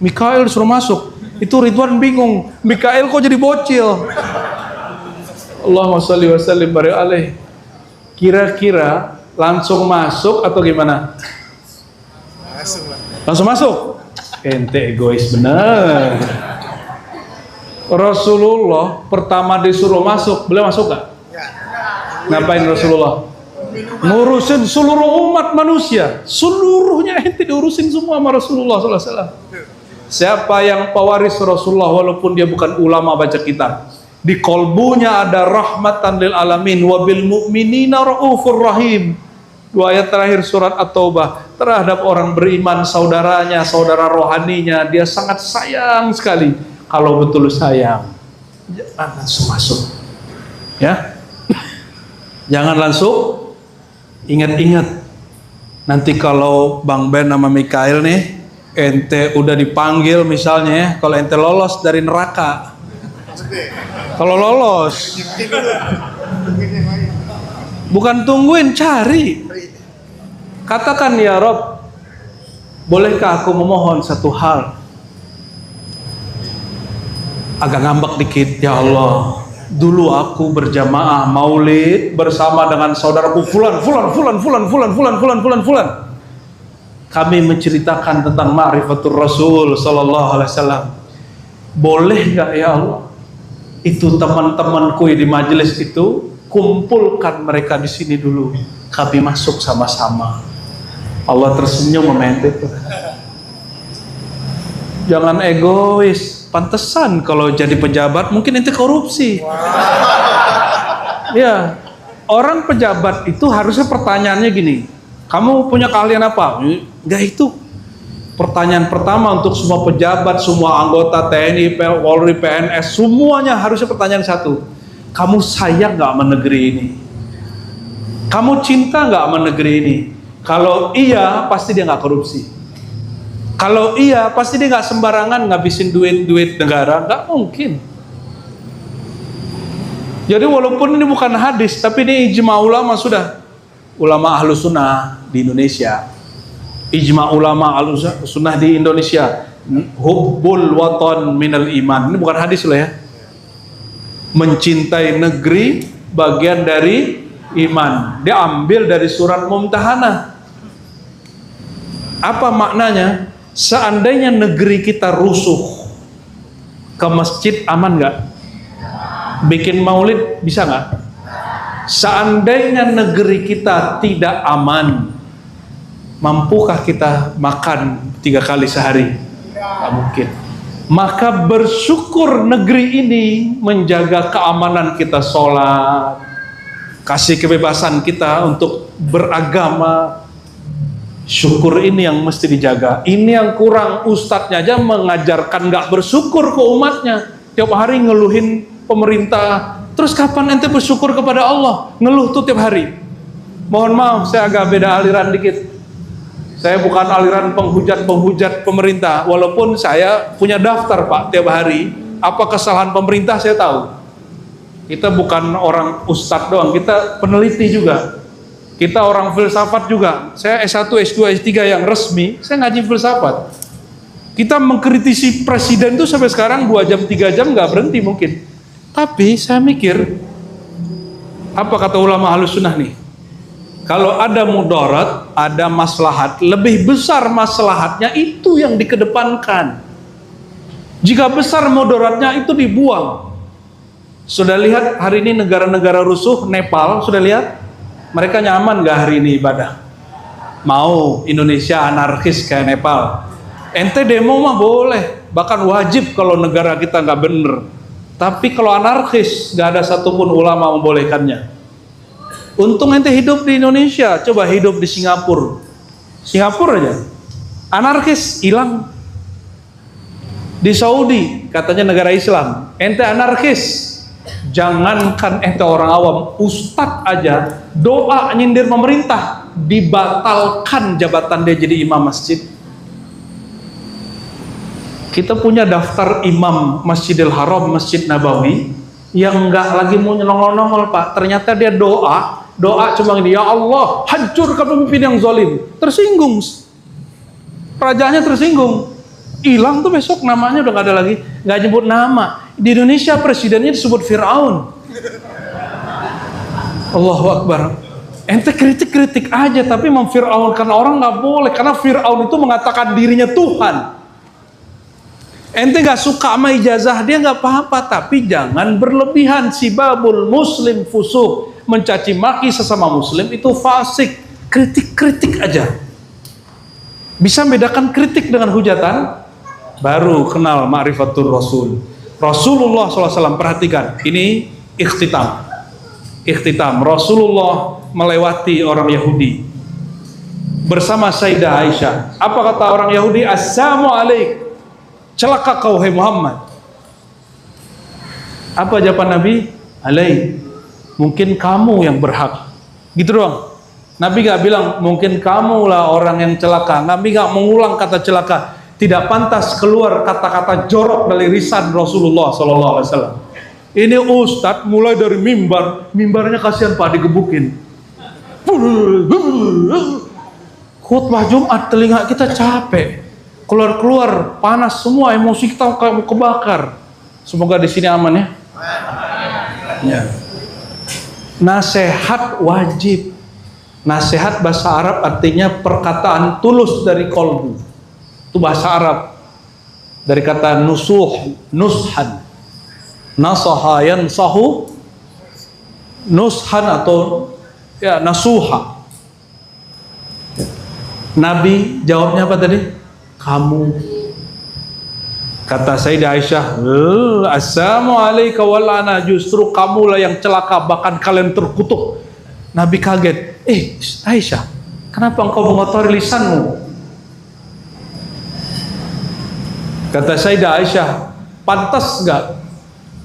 [SPEAKER 1] Mikail suruh masuk, itu Ridwan bingung, Mikail kok jadi bocil. Allahumma sholli wa sallim barik alaih. Kira-kira langsung masuk atau gimana? Langsung masuk. Ente egois bener. Rasulullah pertama disuruh masuk, beliau masuk gak? Ngapain Rasulullah? Ngurusin seluruh umat manusia, seluruhnya ente diurusin semua sama Rasulullah SAW. Siapa yang pewaris Rasulullah walaupun dia bukan ulama baca kitab, di kolbunya ada rahmatan lil alamin wa bil mu'minina raufur rahim. Dua ayat terakhir surat At-Taubah, terhadap orang beriman, saudaranya, saudara rohaninya, dia sangat sayang sekali. Kalau betul sayang, jangan langsung masuk, ya. Jangan langsung. Ingat-ingat, nanti kalau Bang Ben sama Mikail nih, ente udah dipanggil misalnya ya, kalau ente lolos dari neraka, kalau lolos, bukan tungguin, cari. Katakan, ya Rob, bolehkah aku memohon satu hal? Agak ngambek dikit, ya Allah, dulu aku berjamaah maulid bersama dengan saudaraku fulan. Kami menceritakan tentang ma'rifatul Rasul sallallahu alaihi wasallam. Boleh nggak ya Allah, itu teman-temanku di majelis itu, kumpulkan mereka di sini dulu, kami masuk sama-sama. Allah tersenyum sama ente. Jangan egois. Pantesan kalau jadi pejabat mungkin ente korupsi. Ya, orang pejabat itu harusnya pertanyaannya gini, kamu punya keahlian apa? Enggak itu. Pertanyaan pertama untuk semua pejabat, semua anggota TNI, Polri, PNS, semuanya harusnya pertanyaan satu. Kamu sayang nggak sama negeri ini? Kamu cinta nggak sama negeri ini? Kalau iya, pasti dia nggak korupsi. Kalau iya, pasti dia nggak sembarangan ngabisin duit negara, nggak mungkin. Jadi walaupun ini bukan hadis, tapi ini ijma ulama sudah. Ulama Ahlus Sunnah di Indonesia, ijma ulama Ahlus Sunnah di Indonesia, hubbul watan minal iman. Ini bukan hadis loh ya. Mencintai negeri bagian dari iman. Dia ambil dari surat Mumtahanah. Apa maknanya? Seandainya negeri kita rusuh, ke masjid aman nggak? Bikin maulid bisa nggak? Seandainya negeri kita tidak aman, mampukah kita makan 3 kali sehari? Nggak mungkin. Maka bersyukur negeri ini menjaga keamanan kita sholat, kasih kebebasan kita untuk beragama. Syukur ini yang mesti dijaga. Ini yang kurang, ustadznya aja mengajarkan nggak bersyukur ke umatnya. Tiap hari ngeluhin pemerintah. Terus kapan ente bersyukur kepada Allah? Ngeluh tuh tiap hari. Mohon maaf, saya agak beda aliran dikit. Saya bukan aliran penghujat pemerintah. Walaupun saya punya daftar Pak tiap hari. Apa kesalahan pemerintah saya tahu. Kita bukan orang ustadz doang, kita peneliti juga. Kita orang filsafat juga. Saya S1, S2, S3 yang resmi, saya ngaji filsafat. Kita mengkritisi presiden itu sampai sekarang 2 jam 3 jam nggak berhenti mungkin. Tapi saya mikir, apa kata ulama Ahlus Sunnah nih? Kalau ada mudarat, ada maslahat, lebih besar maslahatnya itu yang dikedepankan. Jika besar mudaratnya itu dibuang. Sudah lihat hari ini negara-negara rusuh, Nepal, sudah lihat? Mereka nyaman gak hari ini ibadah? Mau Indonesia anarkis kayak Nepal? Ente demo mah boleh, bahkan wajib kalau negara kita nggak bener. Tapi kalau anarkis, gak ada satupun ulama membolehkannya. Untung ente hidup di Indonesia, coba hidup di Singapura. Singapura aja, anarkis hilang. Di Saudi, katanya negara Islam, ente anarkis. Jangankan ente orang awam, ustadz aja doa nyindir pemerintah, dibatalkan jabatan dia jadi imam masjid. Kita punya daftar imam Masjidil Haram, Masjid Nabawi, yang nggak lagi mau nyelongol-nongol Pak. Ternyata dia doa cuma gini, ya Allah, hancurkan pemimpin yang zalim. Tersinggung, rajanya tersinggung, hilang tuh besok namanya udah nggak ada lagi, nggak nyebut nama. Di Indonesia presidennya disebut Fir'aun. Allahu Akbar. Ente kritik-kritik aja, tapi memfir'aunkan orang nggak boleh, karena Fir'aun itu mengatakan dirinya Tuhan. Ente nggak suka sama ijazah dia nggak apa-apa, tapi jangan berlebihan. Sibabul muslim fusuq, mencaci maki sesama muslim itu fasik. Kritik-kritik aja. Bisa bedakan kritik dengan hujatan, baru kenal ma'rifatul rasul. Rasulullah SAW, perhatikan, ini ikhtitam. Rasulullah melewati orang Yahudi bersama Sayyidah Aisyah. Apa kata orang Yahudi? Assalamualaikum, celaka kau hai Muhammad. Apa jawaban Nabi? Alaik, mungkin kamu yang berhak. Gitu doang. Nabi gak bilang mungkin kamulah orang yang celaka. Nabi gak mengulang kata celaka. Tidak pantas keluar kata-kata jorok dari lisan Rasulullah SAW. Ini ustadz mulai dari mimbarnya kasihan Pak digebukin. Khutbah Jumat telinga kita capek, keluar panas semua, emosi kita kayak mau kebakar. Semoga di sini aman ya. Ya. Nasihat wajib. Nasihat bahasa Arab artinya perkataan tulus dari kolbu. Itu bahasa Arab, dari kata nushan, nasaha yansahu, nushan atau ya nasuha. Nabi jawabnya apa tadi? Kamu. Kata Sayyidah Aisyah, assalamualaikum walana, justru kamulah yang celaka, bahkan kalian terkutuk. Nabi kaget, Aisyah, kenapa engkau mengotori lisanmu? Kata Sayyidah Aisyah, pantas gak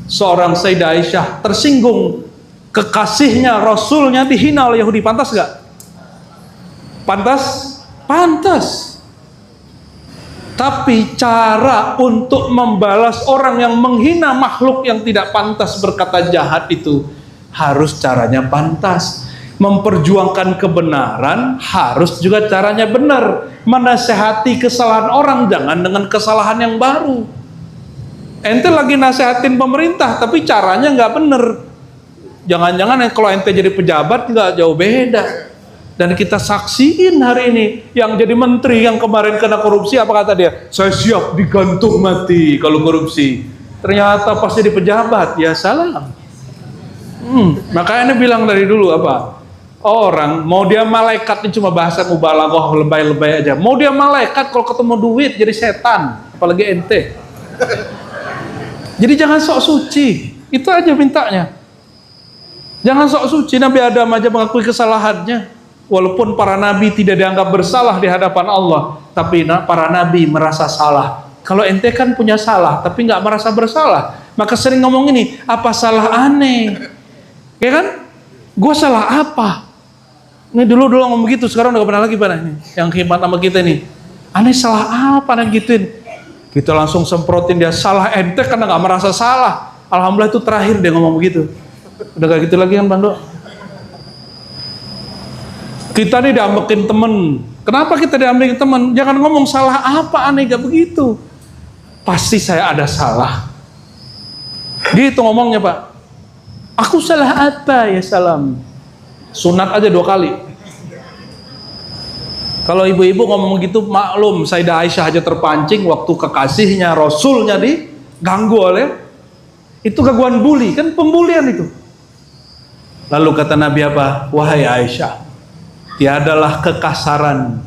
[SPEAKER 1] seorang Sayyidah Aisyah tersinggung kekasihnya, Rasulnya dihina oleh Yahudi? Pantas gak? Pantas? Pantas. Tapi cara untuk membalas orang yang menghina makhluk yang tidak pantas berkata jahat itu harus caranya pantas. Memperjuangkan kebenaran harus juga caranya benar. Menasehati kesalahan orang jangan dengan kesalahan yang baru. Ente lagi nasehatin pemerintah tapi caranya nggak bener. Jangan-jangan kalau ente jadi pejabat nggak jauh beda. Dan kita saksiin hari ini yang jadi menteri yang kemarin kena korupsi, apa kata dia? Saya siap digantung mati kalau korupsi. Ternyata pas jadi pejabat ya salam. Makanya bilang dari dulu apa? Orang mau dia malaikat ini cuma bahasa mubalaghah, lebay-lebay aja. Mau dia malaikat kalau ketemu duit jadi setan, apalagi ente. Jadi jangan sok suci, itu aja mintanya. Jangan sok suci. Nabi Adam aja mengakui kesalahannya, walaupun para nabi tidak dianggap bersalah di hadapan Allah, tapi para nabi merasa salah. Kalau ente kan punya salah, tapi nggak merasa bersalah, maka sering ngomong ini, apa salah aneh, ya kan? Gue salah apa? Ini dulu ngomong begitu, sekarang udah gak pernah lagi pada ini. Yang hebat sama kita nih, aneh salah apa aneh gituin? Kita langsung semprotin dia, salah ente karena gak merasa salah. Alhamdulillah itu terakhir dia ngomong begitu. Udah gak gitu lagi kan Bang Dok? Kita nih diambekin temen. Kenapa kita diambekin temen? Jangan ngomong salah apa aneh, gak begitu. pasti saya ada salah. Gitu ngomongnya Pak. Aku salah apa ya salam? Sunat aja 2 kali. Kalau ibu-ibu ngomong gitu maklum, Sayyidah Aisyah aja terpancing waktu kekasihnya Rasulnya diganggu oleh itu gangguan bully, kan pembulian itu. Lalu kata Nabi apa? Wahai Aisyah, tiadalah kekasaran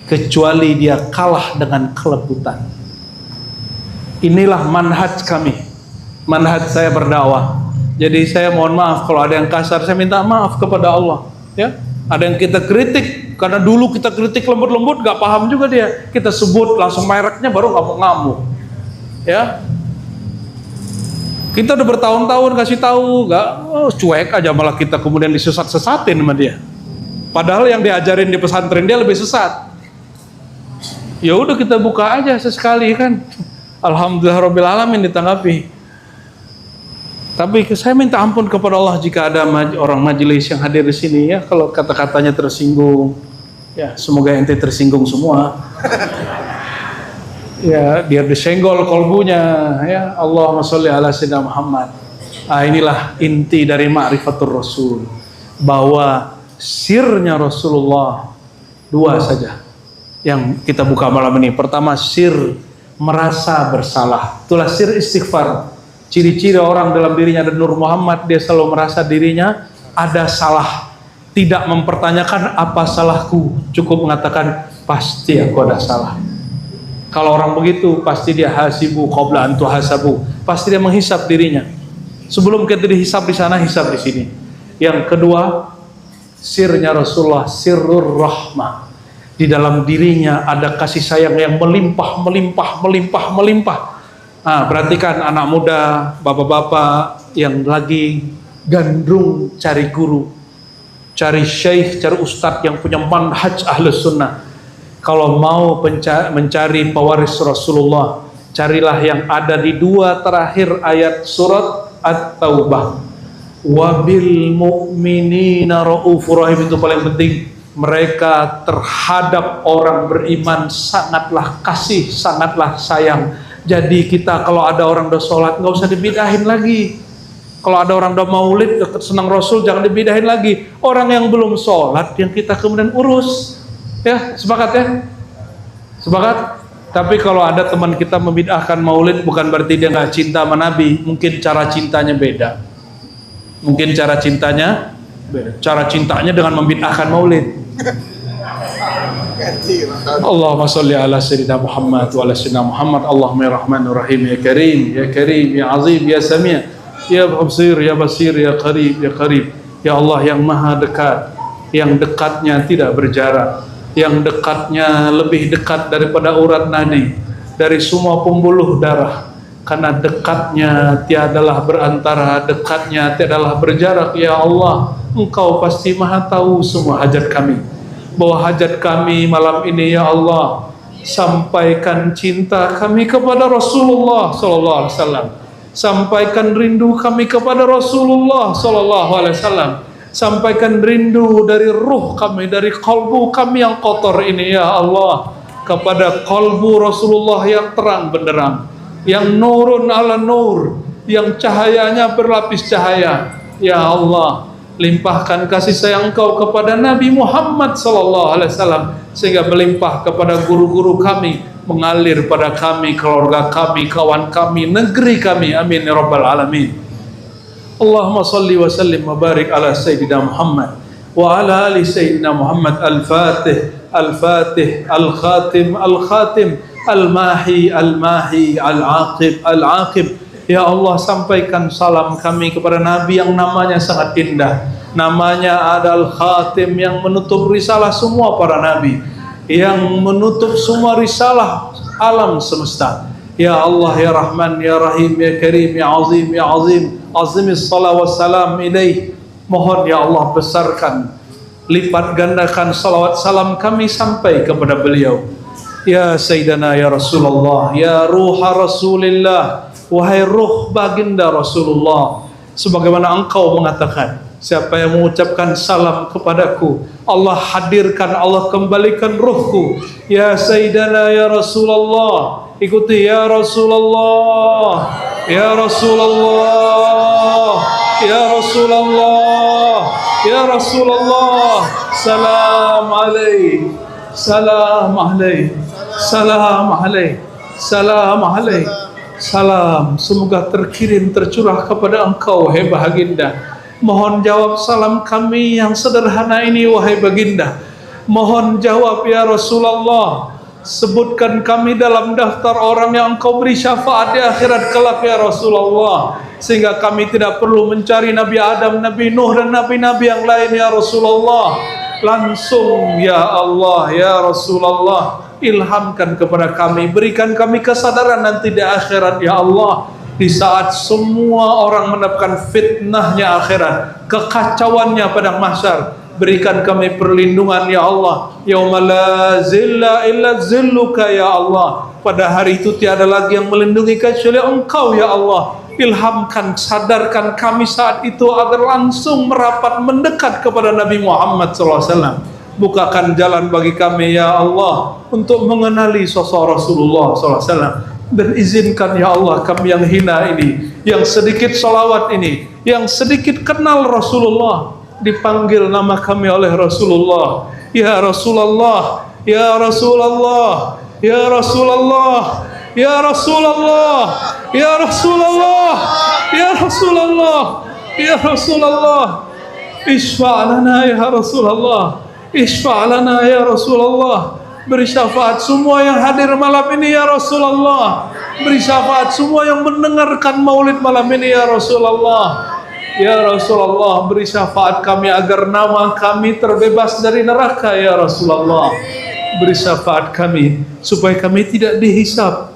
[SPEAKER 1] kecuali dia kalah dengan kelebutan. Inilah manhaj kami, manhaj saya berdakwah. Jadi saya mohon maaf kalau ada yang kasar, saya minta maaf kepada Allah. Ya, ada yang kita kritik karena dulu kita kritik lembut-lembut, gak paham juga dia. Kita sebut langsung mereknya baru ngamuk-ngamuk. Ya, kita udah bertahun-tahun kasih tahu, gak cuek aja, malah kita kemudian disesat-sesatin sama dia. Padahal yang diajarin di pesantren dia lebih sesat. Ya udah kita buka aja sesekali kan. Alhamdulillah alamin ditanggapi. Tapi saya minta ampun kepada Allah jika ada orang majelis yang hadir di sini ya, kalau kata-katanya tersinggung, ya semoga ente tersinggung semua. Ya biar disenggol kolbunya ya. Allahumma sholli ala sayyidina Muhammad. Inilah inti dari ma'rifatur Rasul, bahwa sirnya Rasulullah 2 saja yang kita buka malam ini. Pertama, sir merasa bersalah. Itulah sir istighfar. Ciri-ciri orang dalam dirinya ada Nur Muhammad, dia selalu merasa dirinya ada salah, tidak mempertanyakan apa salahku, cukup mengatakan pasti aku ada salah. Kalau orang begitu pasti dia hasibu qabla an tuhasabu, pasti dia menghisap dirinya. Sebelum kita dihisap di sana, hisap di sini. Yang kedua, sirnya Rasulullah, sirrur rahmah. Di dalam dirinya ada kasih sayang yang melimpah, melimpah, melimpah, melimpah. Perhatikan anak muda, bapak-bapak yang lagi gandrung cari guru, cari syekh, cari ustadz yang punya manhaj ahlus sunnah. Kalau mau mencari pewaris Rasulullah, carilah yang ada di 2 terakhir ayat surat At-Taubah. Wabil mu'minina ra'ufur rahim, itu paling penting. Mereka terhadap orang beriman sangatlah kasih, sangatlah sayang. Jadi kita kalau ada orang udah sholat nggak usah dibidahin lagi. Kalau ada orang udah maulid senang Rasul jangan dibidahin lagi. Orang yang belum sholat yang kita kemudian urus. Ya, sepakat ya? Sepakat? Tapi kalau ada teman kita membid'ahkan maulid bukan berarti dia nggak cinta sama Nabi. Mungkin cara cintanya beda. Mungkin cara cintanya beda. Cara cintanya dengan membid'ahkan maulid. Allahumma sholli ala sayyidina Muhammad wa ala sayyidina Muhammad. Allahumma ya rahmanur rahim, ya karim, ya karim, ya azim, ya sami', ya basir, ya basir, ya qarib, ya qarib. Ya Allah yang maha dekat, yang dekatnya tidak berjarak, yang dekatnya lebih dekat daripada urat nadi, dari semua pembuluh darah. Karena dekatnya tiadalah berantara, dekatnya tiadalah berjarak. Ya Allah, Engkau pasti maha tahu semua hajat kami. Bahwa hajat kami malam ini ya Allah, sampaikan cinta kami kepada Rasulullah sallallahu alaihi wasallam. Sampaikan rindu kami kepada Rasulullah sallallahu alaihi wasallam. Sampaikan rindu dari ruh kami, dari kalbu kami yang kotor ini ya Allah, kepada kalbu Rasulullah yang terang benderang, yang nurun ala nur, yang cahayanya berlapis cahaya. Ya Allah, limpahkan kasih sayang Engkau kepada Nabi Muhammad sallallahu alaihi wasallam sehingga melimpah kepada guru-guru kami, mengalir pada kami, keluarga kami, kawan kami, negeri kami. Amin ya rabbal alamin. Allahumma salli wa sallim wa barik ala sayyidina Muhammad wa ala ali sayyidina Muhammad. Al-Fatih, Al-Fatih, Al-Khatim, Al-Khatim, Al-Mahi, Al-Mahi, Al-Aqib, Al-Aqib. Ya Allah, sampaikan salam kami kepada Nabi yang namanya sangat indah. Namanya adalah Khatim, yang menutup risalah semua para Nabi, yang menutup semua risalah alam semesta. Ya Allah, ya Rahman, ya Rahim, ya Karim, ya Azim, ya Azim, azimis salam wassalam ilaih. Mohon ya Allah besarkan, lipat gandakan salawat salam kami sampai kepada beliau. Ya Sayyidina ya Rasulullah, ya Ruha Rasulillah, wahai ruh baginda Rasulullah, sebagaimana Engkau mengatakan, siapa yang mengucapkan salam kepadaku, Allah hadirkan, Allah kembalikan ruhku. Ya Sayyidina ya Rasulullah, Ikuti ya Rasulullah, ya Rasulullah, ya Rasulullah, ya Rasulullah. Salam alaik, salam alaik, salam alaik, salam alaik. Salam semoga terkirim tercurah kepada engkau wahai baginda. Mohon jawab salam kami yang sederhana ini wahai baginda. Mohon jawab ya Rasulullah. Sebutkan kami dalam daftar orang yang engkau beri syafaat di akhirat kelak ya Rasulullah, sehingga kami tidak perlu mencari Nabi Adam, Nabi Nuh dan Nabi-Nabi yang lain ya Rasulullah. Langsung ya Allah ya Rasulullah, ilhamkan kepada kami, berikan kami kesadaran nanti di akhirat ya Allah, di saat semua orang mendapatkan fitnahnya akhirat, kekacauannya padang mahsyar. Berikan kami perlindungan ya Allah. Yauma la zilla illa zilluka ya Allah. Pada hari itu tiada lagi yang melindungi kecuali Engkau ya Allah. Ilhamkan, sadarkan kami saat itu agar langsung merapat mendekat kepada Nabi Muhammad SAW. Bukakan jalan bagi kami ya Allah untuk mengenali sosok Rasulullah SAW. Dan izinkan ya Allah kami yang hina ini, yang sedikit salawat ini, yang sedikit kenal Rasulullah, dipanggil nama kami oleh Rasulullah. Ya Rasulullah, ya Rasulullah, ya Rasulullah, ya Rasulullah, ya Rasulullah, ya Rasulullah, ya Rasulullah. Isfa'lana ya Rasulullah, isfa'lana ya Rasulullah. Beri syafaat semua yang hadir malam ini ya Rasulullah. Beri syafaat semua yang mendengarkan maulid malam ini ya Rasulullah. Ya Rasulullah, beri syafaat kami agar nama kami terbebas dari neraka ya Rasulullah. Beri syafaat kami supaya kami tidak dihisab,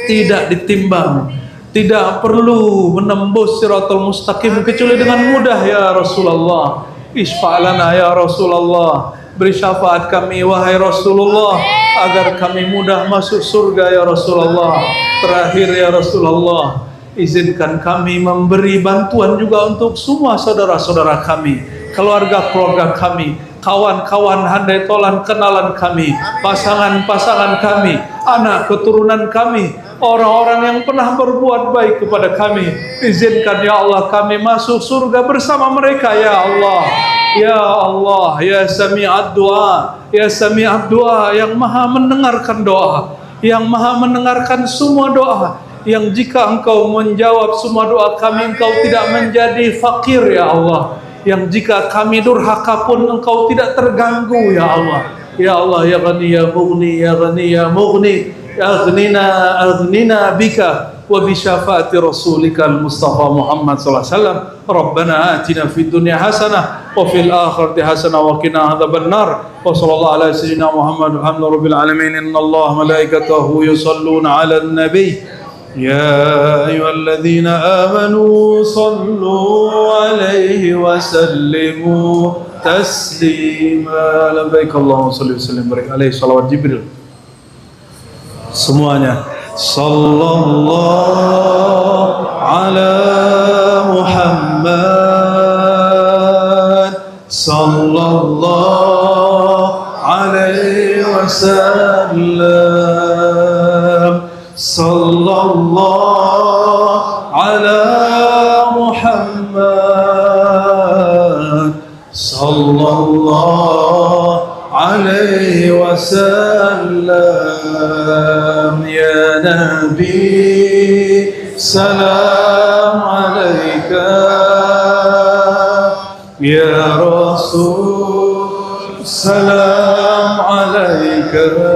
[SPEAKER 1] tidak ditimbang, tidak perlu menembus siratal mustaqim kecuali dengan mudah ya Rasulullah. Isfa'lana ya Rasulullah. Beri syafaat kami wahai Rasulullah agar kami mudah masuk surga ya Rasulullah. Terakhir ya Rasulullah, izinkan kami memberi bantuan juga untuk semua saudara-saudara kami, keluarga-keluarga kami, kawan-kawan handai tolan kenalan kami, pasangan-pasangan kami, anak keturunan kami, orang-orang yang pernah berbuat baik kepada kami. Izinkan ya Allah kami masuk surga bersama mereka ya Allah. Ya Allah, ya Sami'ad Du'a, ya Sami'ad Du'a, yang maha mendengarkan doa, yang maha mendengarkan semua doa, yang jika Engkau menjawab semua doa kami, Engkau tidak menjadi fakir ya Allah, yang jika kami durhaka pun Engkau tidak terganggu ya Allah. Ya Allah, ya Ghani ya Mughni, ya Ghani ya Mughni, aghnina aghnina bika wa bi syafaati rasulika al-Mustafa Muhammad sallallahu alaihi wasallam. Rabbana atina fid dunya hasanah wa fil akhirati hasanah wa qina adzabannar. Wa sallallahu ala sayyidina Muhammad alhamdulillahil alamin. Innallaha malaikatahu yusalluna 'alan nabiy. يا أيها الذين آمنوا صلوا عليه وسلموا تسليما. لبيك اللهم صل وسلم وبارك عليه. Salawat Jibril semuanya. Sallallahu ala Muhammad, sallallahu alaihi wasallam. Sallallahu ala Muhammad, sallallahu alaihi wasallam. Ya Nabi salam alaika, ya Rasul salam alaika,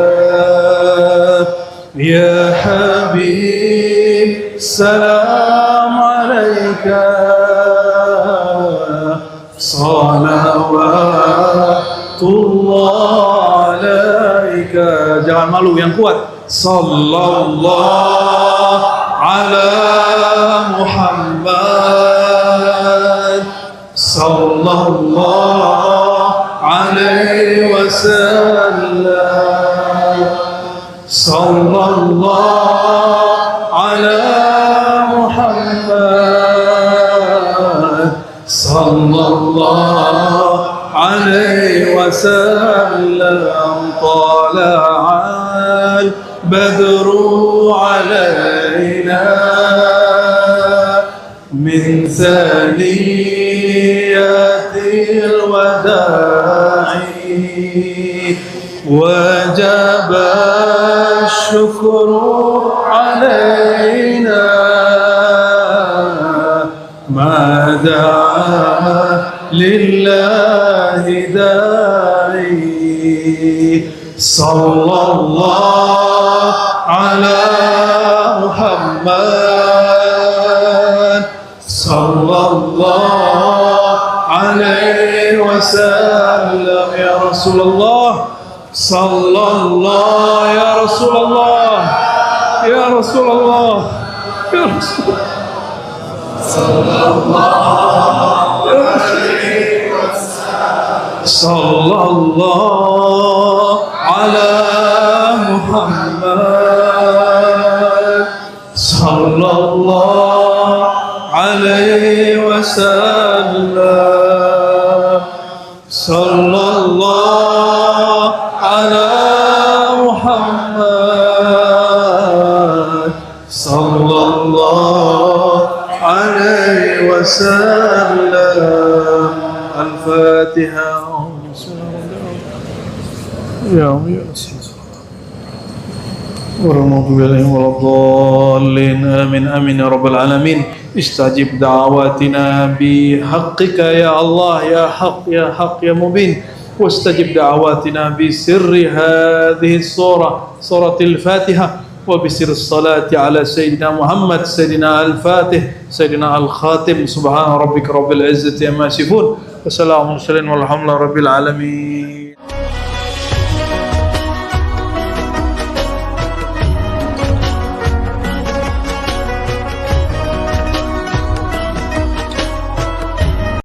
[SPEAKER 1] Ya Habib salam alaika, salawatullah alaika. Jangan malu, yang kuat. Sallallahu ala Muhammad, sallallahu alaihi wasallam. Sallallahu ala Muhammad, sallallahu alaihi wasallam. Tala'al badru علينا من ثنيات الوداع وجب الشكر علينا ما دعا لله داعي صلى الله على محمد صلى الله عليه وسلم يا رسول الله صلى الله يا رسول الله يا رسول الله يا رسول الله صلى الله عليه وسلم صلى الله على محمد صلى الله عليه وسلم صلى الله على محمد صلى الله عليه وسلم الفاتحة يا ورحمة الله والضالين آمين آمين يا رب العالمين استجب دعواتنا بحقك يا الله يا حق يا حق يا مبين واستجب دعواتنا بسر هذه السورة سورة الفاتحة وبسر الصلاة على سيدنا محمد سيدنا الفاتح سيدنا الخاتم سبحان ربك رب العزة عما يصفون وسلام على المرسلين والحمد لله رب العالمين.